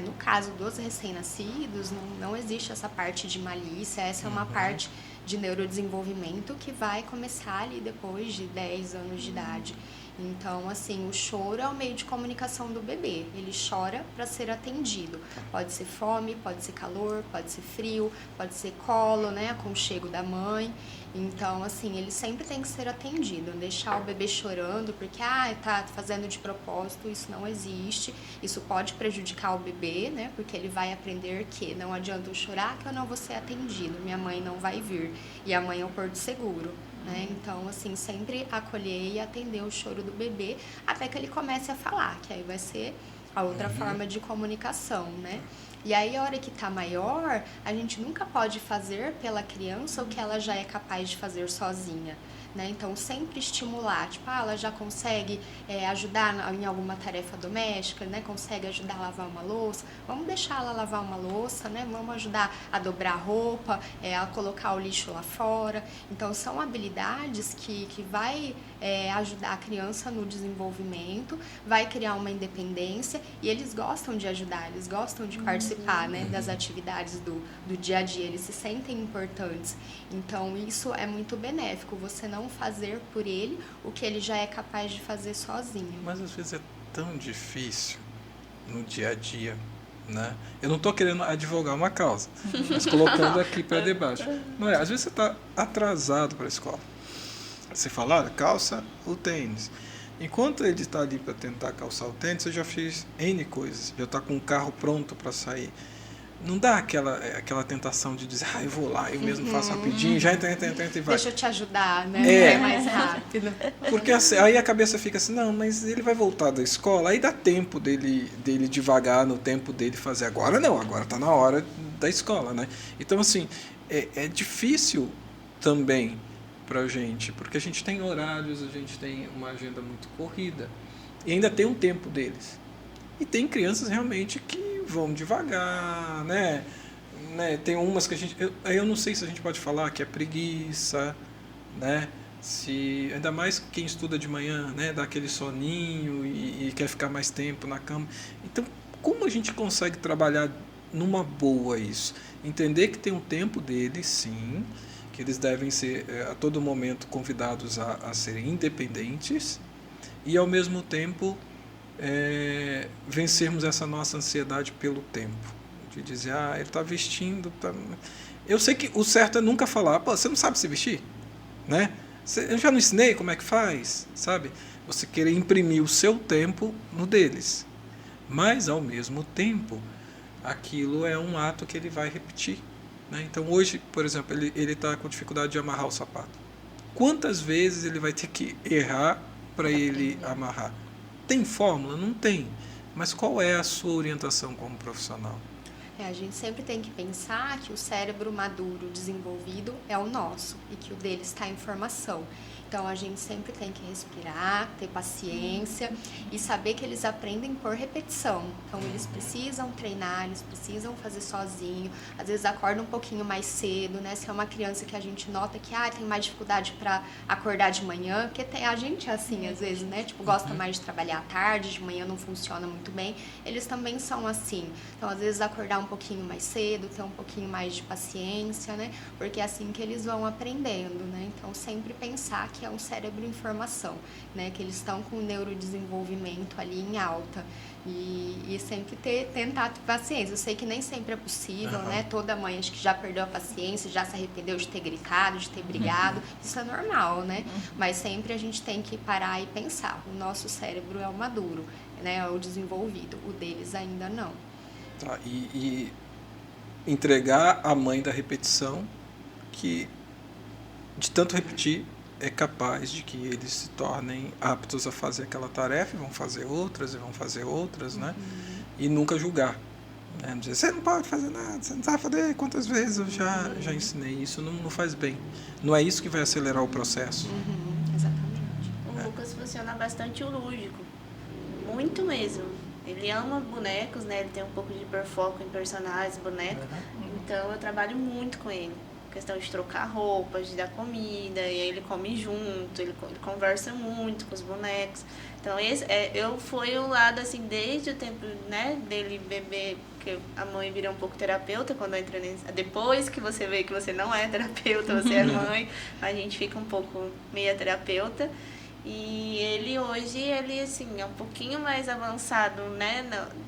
No caso dos recém-nascidos, não existe essa parte de malícia, essa é uma parte de neurodesenvolvimento que vai começar ali depois de 10 anos de idade. Então, assim, o choro é o meio de comunicação do bebê. Ele chora para ser atendido. Pode ser fome, pode ser calor, pode ser frio, pode ser colo, né, aconchego da mãe. Então, assim, ele sempre tem que ser atendido. Deixar o bebê chorando porque, tá fazendo de propósito, isso não existe. Isso pode prejudicar o bebê, né, porque ele vai aprender que não adianta eu chorar que eu não vou ser atendido. Minha mãe não vai vir. E a mãe é o porto seguro. Né? Então, assim, sempre acolher e atender o choro do bebê até que ele comece a falar, que aí vai ser a outra forma de comunicação, né? E aí, a hora que tá maior, a gente nunca pode fazer pela criança o que ela já é capaz de fazer sozinha. Né? Então, sempre estimular, tipo, ela já consegue ajudar em alguma tarefa doméstica, né? Consegue ajudar a lavar uma louça, vamos deixar ela lavar uma louça, né? Vamos ajudar a dobrar a roupa, a colocar o lixo lá fora. Então, são habilidades que vai ajudar a criança no desenvolvimento, vai criar uma independência e eles gostam de ajudar, eles gostam de participar, né, das atividades do dia a dia, eles se sentem importantes. Então, isso é muito benéfico, você não fazer por ele o que ele já é capaz de fazer sozinho. Mas às vezes é tão difícil no dia a dia, né? Eu não estou querendo advogar uma causa, mas colocando aqui para debate. Não é? Às vezes você está atrasado para a escola. Você fala, calça o tênis. Enquanto ele está ali para tentar calçar o tênis, você já fez N coisas, já está com o carro pronto para sair. Não dá aquela tentação de dizer, eu vou lá, eu mesmo faço rapidinho, já entra e vai. Deixa eu te ajudar, né? É mais rápido. Porque assim, aí a cabeça fica assim, não, mas ele vai voltar da escola, aí dá tempo dele devagar, no tempo dele fazer. Agora não, agora está na hora da escola, né? Então, assim, é difícil também pra gente, porque a gente tem horários, a gente tem uma agenda muito corrida, e ainda tem um tempo deles. E tem crianças realmente que vão devagar, né? Tem umas que a gente... Eu não sei se a gente pode falar que é preguiça, né? Ainda mais quem estuda de manhã, né? Dá aquele soninho e quer ficar mais tempo na cama. Então, como a gente consegue trabalhar numa boa isso? Entender que tem um tempo deles, sim, que eles devem ser a todo momento convidados a serem independentes e, ao mesmo tempo, vencermos essa nossa ansiedade pelo tempo, de dizer, ele está vestindo, tá... Eu sei que o certo é nunca falar, você não sabe se vestir, né? Eu já não ensinei como é que faz, sabe? Você querer imprimir o seu tempo no deles, mas ao mesmo tempo aquilo é um ato que ele vai repetir, né? Então hoje, por exemplo, ele está com dificuldade de amarrar o sapato. Quantas vezes ele vai ter que errar para ele amarrar? Tem fórmula? Não tem. Mas qual é a sua orientação como profissional? A gente sempre tem que pensar que o cérebro maduro, desenvolvido, é o nosso e que o dele está em formação. Então, a gente sempre tem que respirar, ter paciência e saber que eles aprendem por repetição. Então, eles precisam treinar, eles precisam fazer sozinho. Às vezes, acorda um pouquinho mais cedo, né? Se é uma criança que a gente nota que tem mais dificuldade para acordar de manhã, porque a gente é assim, às vezes, né? Tipo, gosta mais de trabalhar à tarde, de manhã não funciona muito bem. Eles também são assim. Então, às vezes, acordar um pouquinho mais cedo, ter um pouquinho mais de paciência, né? Porque é assim que eles vão aprendendo, né? Então, sempre pensar que é um cérebro em formação, né? Que eles estão com o neurodesenvolvimento ali em alta e sempre tentar ter paciência. Eu sei que nem sempre é possível, né? Toda mãe acho que já perdeu a paciência, já se arrependeu de ter gritado, de ter brigado, isso é normal, né? Mas sempre a gente tem que parar e pensar, o nosso cérebro é o maduro, né? É o desenvolvido, o deles ainda não. Tá, e entregar a mãe da repetição que de tanto repetir é capaz de que eles se tornem aptos a fazer aquela tarefa e vão fazer outras, né? E nunca julgar, né? Dizer, você não pode fazer nada, você não sabe fazer, quantas vezes eu já ensinei isso, não faz bem. Não é isso que vai acelerar o processo. Exatamente. O Lucas funciona bastante o lúdico, muito mesmo. Ele ama bonecos, né? Ele tem um pouco de hiperfoco em personagens, bonecos. Então eu trabalho muito com ele. Questão de trocar roupas, de dar comida, e aí ele come junto, ele conversa muito com os bonecos. Então eu fui o lado assim, desde o tempo, né, dele bebê, que a mãe vira um pouco terapeuta quando entra nesse. Depois que você vê que você não é terapeuta, você é mãe, a gente fica um pouco meia terapeuta. E ele hoje, assim, é um pouquinho mais avançado, né,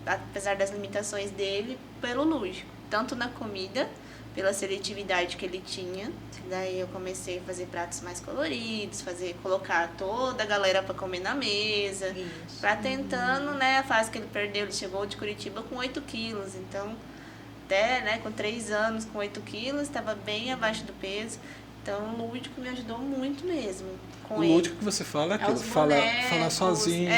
apesar das limitações dele, pelo lúdico. Tanto na comida, pela seletividade que ele tinha. Daí eu comecei a fazer pratos mais coloridos, colocar toda a galera para comer na mesa. Para tentando, né, a fase que ele perdeu, ele chegou de Curitiba com 8 quilos. Então, até, né, com 3 anos, com 8 quilos, estava bem abaixo do peso. Então, o lúdico me ajudou muito mesmo. O lúdico que você fala é aquilo, falar sozinho,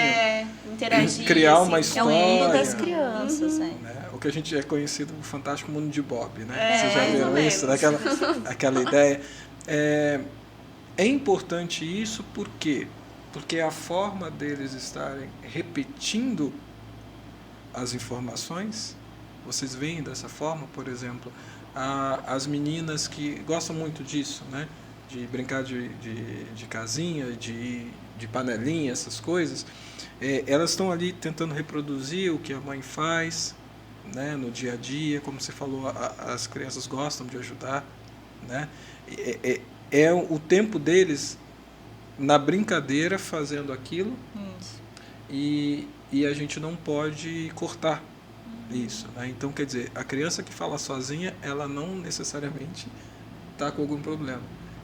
interagir. Criar uma assim, história. É o mundo das crianças, né? que a gente é conhecido o Fantástico Mundo de Bob, né? É, Vocês já mais ou viram isso? menos. Aquela ideia. É importante isso por quê? Porque a forma deles estarem repetindo as informações, vocês veem dessa forma, por exemplo, as meninas que gostam muito disso, né? De brincar de casinha, de panelinha, essas coisas, elas estão ali tentando reproduzir o que a mãe faz, né? No dia a dia, como você falou, as crianças gostam de ajudar, né? É o tempo deles na brincadeira fazendo aquilo. Isso. E a gente não pode cortar isso, né? Então, quer dizer, a criança que fala sozinha, ela não necessariamente está com algum problema.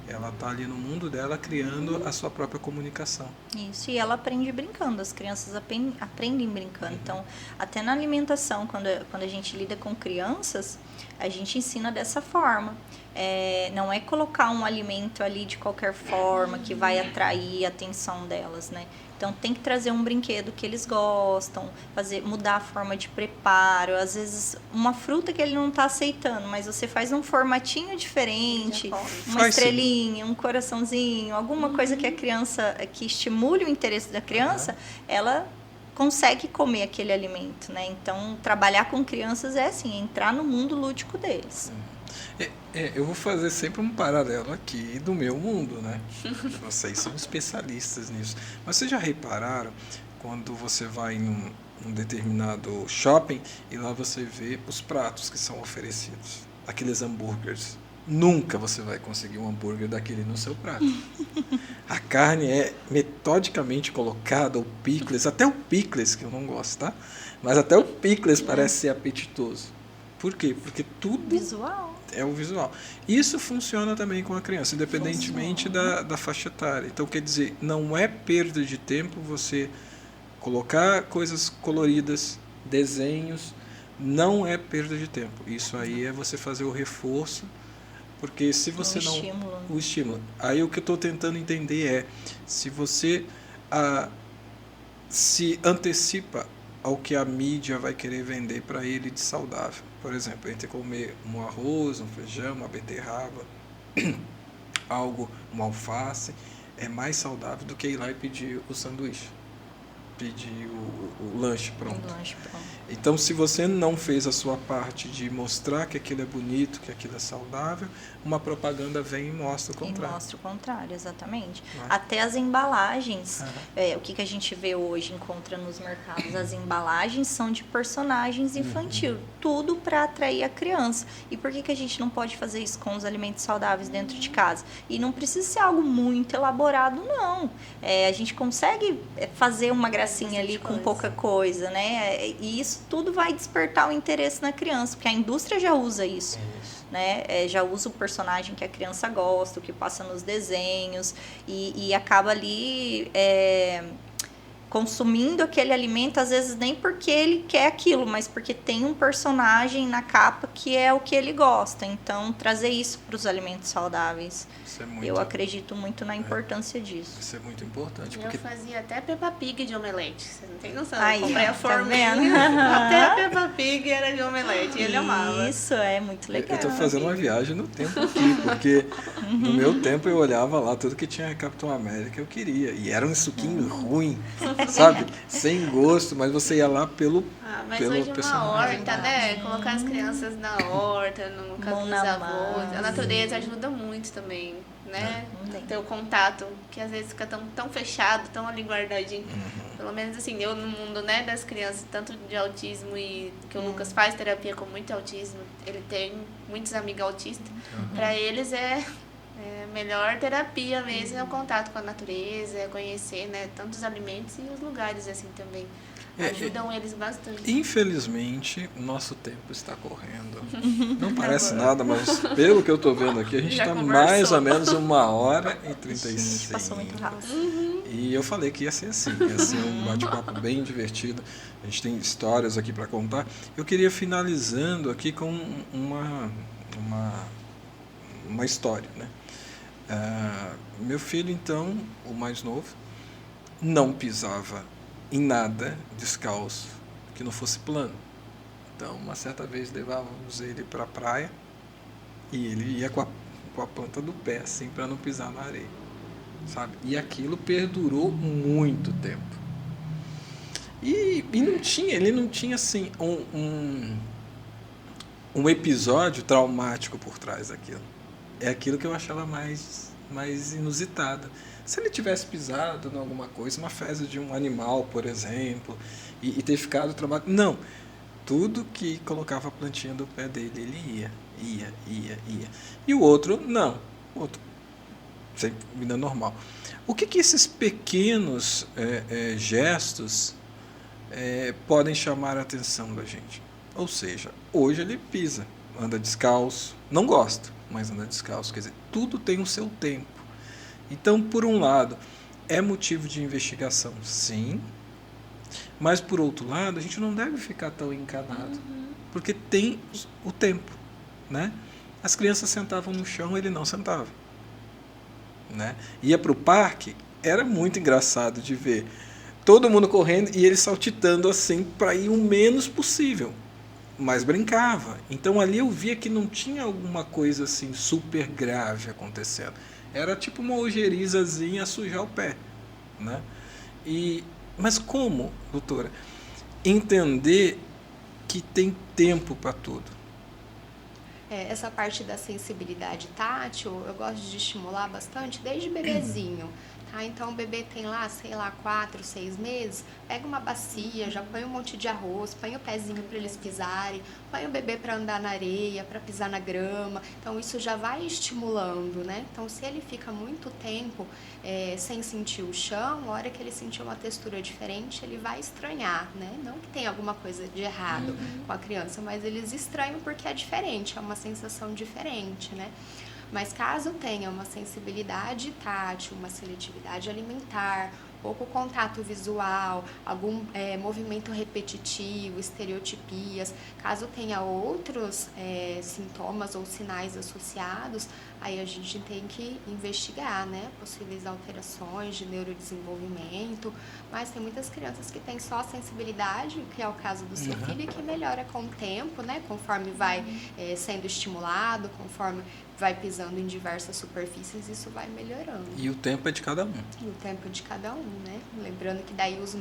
Ela está ali no mundo dela criando a sua própria comunicação. Isso, e ela aprende brincando, as crianças aprendem brincando. Então, até na alimentação, quando a gente lida com crianças, a gente ensina dessa forma. Não é colocar um alimento ali de qualquer forma que vai atrair a atenção delas, né? Então, tem que trazer um brinquedo que eles gostam, mudar a forma de preparo. Às vezes, uma fruta que ele não está aceitando, mas você faz um formatinho diferente, uma estrelinha, um coraçãozinho, alguma coisa que a criança, que estimule o interesse da criança, ela consegue comer aquele alimento, né? Então, trabalhar com crianças é assim, entrar no mundo lúdico deles. Eu vou fazer sempre um paralelo aqui do meu mundo, né? Vocês são especialistas nisso. Mas vocês já repararam quando você vai em um determinado shopping e lá você vê os pratos que são oferecidos, aqueles hambúrgueres. Nunca você vai conseguir um hambúrguer daquele no seu prato. A carne é metodicamente colocada, o picles, até o picles, que eu não gosto, tá? Mas até o picles parece ser apetitoso. Por quê? Porque tudo Visual. é o visual. Isso funciona também com a criança, independentemente da faixa etária. Então, quer dizer, não é perda de tempo você colocar coisas coloridas, desenhos, não é perda de tempo. Isso aí é você fazer o reforço, porque se você não... Estímulo. O estímulo. Aí o que eu estou tentando entender é, se você se antecipa ao que a mídia vai querer vender para ele de saudável. Por exemplo, entre comer um arroz, um feijão, uma beterraba, um alface, é mais saudável do que ir lá e pedir o sanduíche, pedir o lanche pronto. Então, se você não fez a sua parte de mostrar que aquilo é bonito, que aquilo é saudável, uma propaganda vem e mostra o contrário. E mostra o contrário, exatamente. Não é? Até as embalagens, o que a gente vê hoje, encontra nos mercados, as embalagens são de personagens infantil, tudo para atrair a criança. E por que a gente não pode fazer isso com os alimentos saudáveis dentro de casa? E não precisa ser algo muito elaborado, não. A gente consegue fazer uma gracinha ali com pouca coisa, né? E isso tudo vai despertar o interesse na criança, porque a indústria já usa isso. Né? Já usa o personagem que a criança gosta, o que passa nos desenhos, e acaba ali consumindo aquele alimento, às vezes nem porque ele quer aquilo, mas porque tem um personagem na capa que é o que ele gosta. Então, trazer isso para os alimentos saudáveis. Eu acredito muito na importância disso. Isso é muito importante. Eu fazia até Peppa Pig de omelete. Você não tem noção. Aí, eu comprei a tá forminha. Até a Peppa Pig era de omelete. E ele amava. Isso, é muito legal. Eu estou fazendo uma viagem no tempo aqui, porque no meu tempo eu olhava lá, tudo que tinha Capitão América eu queria. E era um suquinho ruim, sabe? Sem gosto, mas você ia lá pelo mas pelo hoje personagem. uma horta, né? Colocar as crianças na horta, no caso dos avós. A natureza ajuda muito também, né? Ter o contato, que às vezes fica tão fechado, tão ali guardadinho. Pelo menos assim, eu no mundo, né, das crianças, tanto de autismo e que o Lucas faz terapia com muito autismo, ele tem muitos amigos autistas. Para eles é a melhor terapia mesmo, é o contato com a natureza, é conhecer, né, tantos alimentos e os lugares assim também. Ajudam eles bastante. Infelizmente, o nosso tempo está correndo. Não parece nada, mas pelo que eu estou vendo aqui, a gente está mais ou menos 1h35. Passou muito rápido. E eu falei que ia ser assim, ia ser um bate-papo bem divertido. A gente tem histórias aqui para contar. Eu queria finalizando aqui com uma história, né? Meu filho, então, o mais novo, não pisava em nada descalço que não fosse plano. Então, uma certa vez levávamos ele para a praia e ele ia com a planta do pé, assim, para não pisar na areia, sabe? E aquilo perdurou muito tempo. E ele não tinha assim, um episódio traumático por trás daquilo. É aquilo que eu achava mais inusitado. Se ele tivesse pisado em alguma coisa, uma fezes de um animal, por exemplo, e ter ficado trabalhando. Não. Tudo que colocava a plantinha do pé dele, ele ia. E o outro, não. O outro, sempre vida normal. O que esses pequenos gestos podem chamar a atenção da gente? Ou seja, hoje ele pisa, anda descalço, não gosta, mas anda descalço. Quer dizer, tudo tem o seu tempo. Então, por um lado, é motivo de investigação, sim, mas por outro lado, a gente não deve ficar tão encanado, porque tem o tempo, né? As crianças sentavam no chão, ele não sentava, né? Ia para o parque, era muito engraçado de ver todo mundo correndo e ele saltitando assim para ir o menos possível, mas brincava. Então ali eu via que não tinha alguma coisa assim super grave acontecendo. Era tipo uma ojerizazinha a sujar o pé, né? Mas como, doutora, entender que tem tempo para tudo? Essa parte da sensibilidade tátil, eu gosto de estimular bastante desde bebezinho. Tá? Então o bebê tem lá, 4, 6 meses, pega uma bacia, já põe um monte de arroz, põe o pezinho para eles pisarem, põe o bebê para andar na areia, para pisar na grama. Então isso já vai estimulando, né? Então se ele fica muito tempo sem sentir o chão, a hora que ele sentir uma textura diferente, ele vai estranhar, né? Não que tenha alguma coisa de errado com a criança, mas eles estranham porque é diferente, é uma sensação diferente, né? Mas caso tenha uma sensibilidade tátil, uma seletividade alimentar, pouco contato visual, algum movimento repetitivo, estereotipias, caso tenha outros sintomas ou sinais associados, aí a gente tem que investigar, né, possíveis alterações de neurodesenvolvimento, mas tem muitas crianças que têm só sensibilidade, que é o caso do seu filho, e que melhora com o tempo, né, conforme vai sendo estimulado, conforme vai pisando em diversas superfícies, isso vai melhorando. E o tempo é de cada um. E o tempo de cada um, né? Lembrando que daí os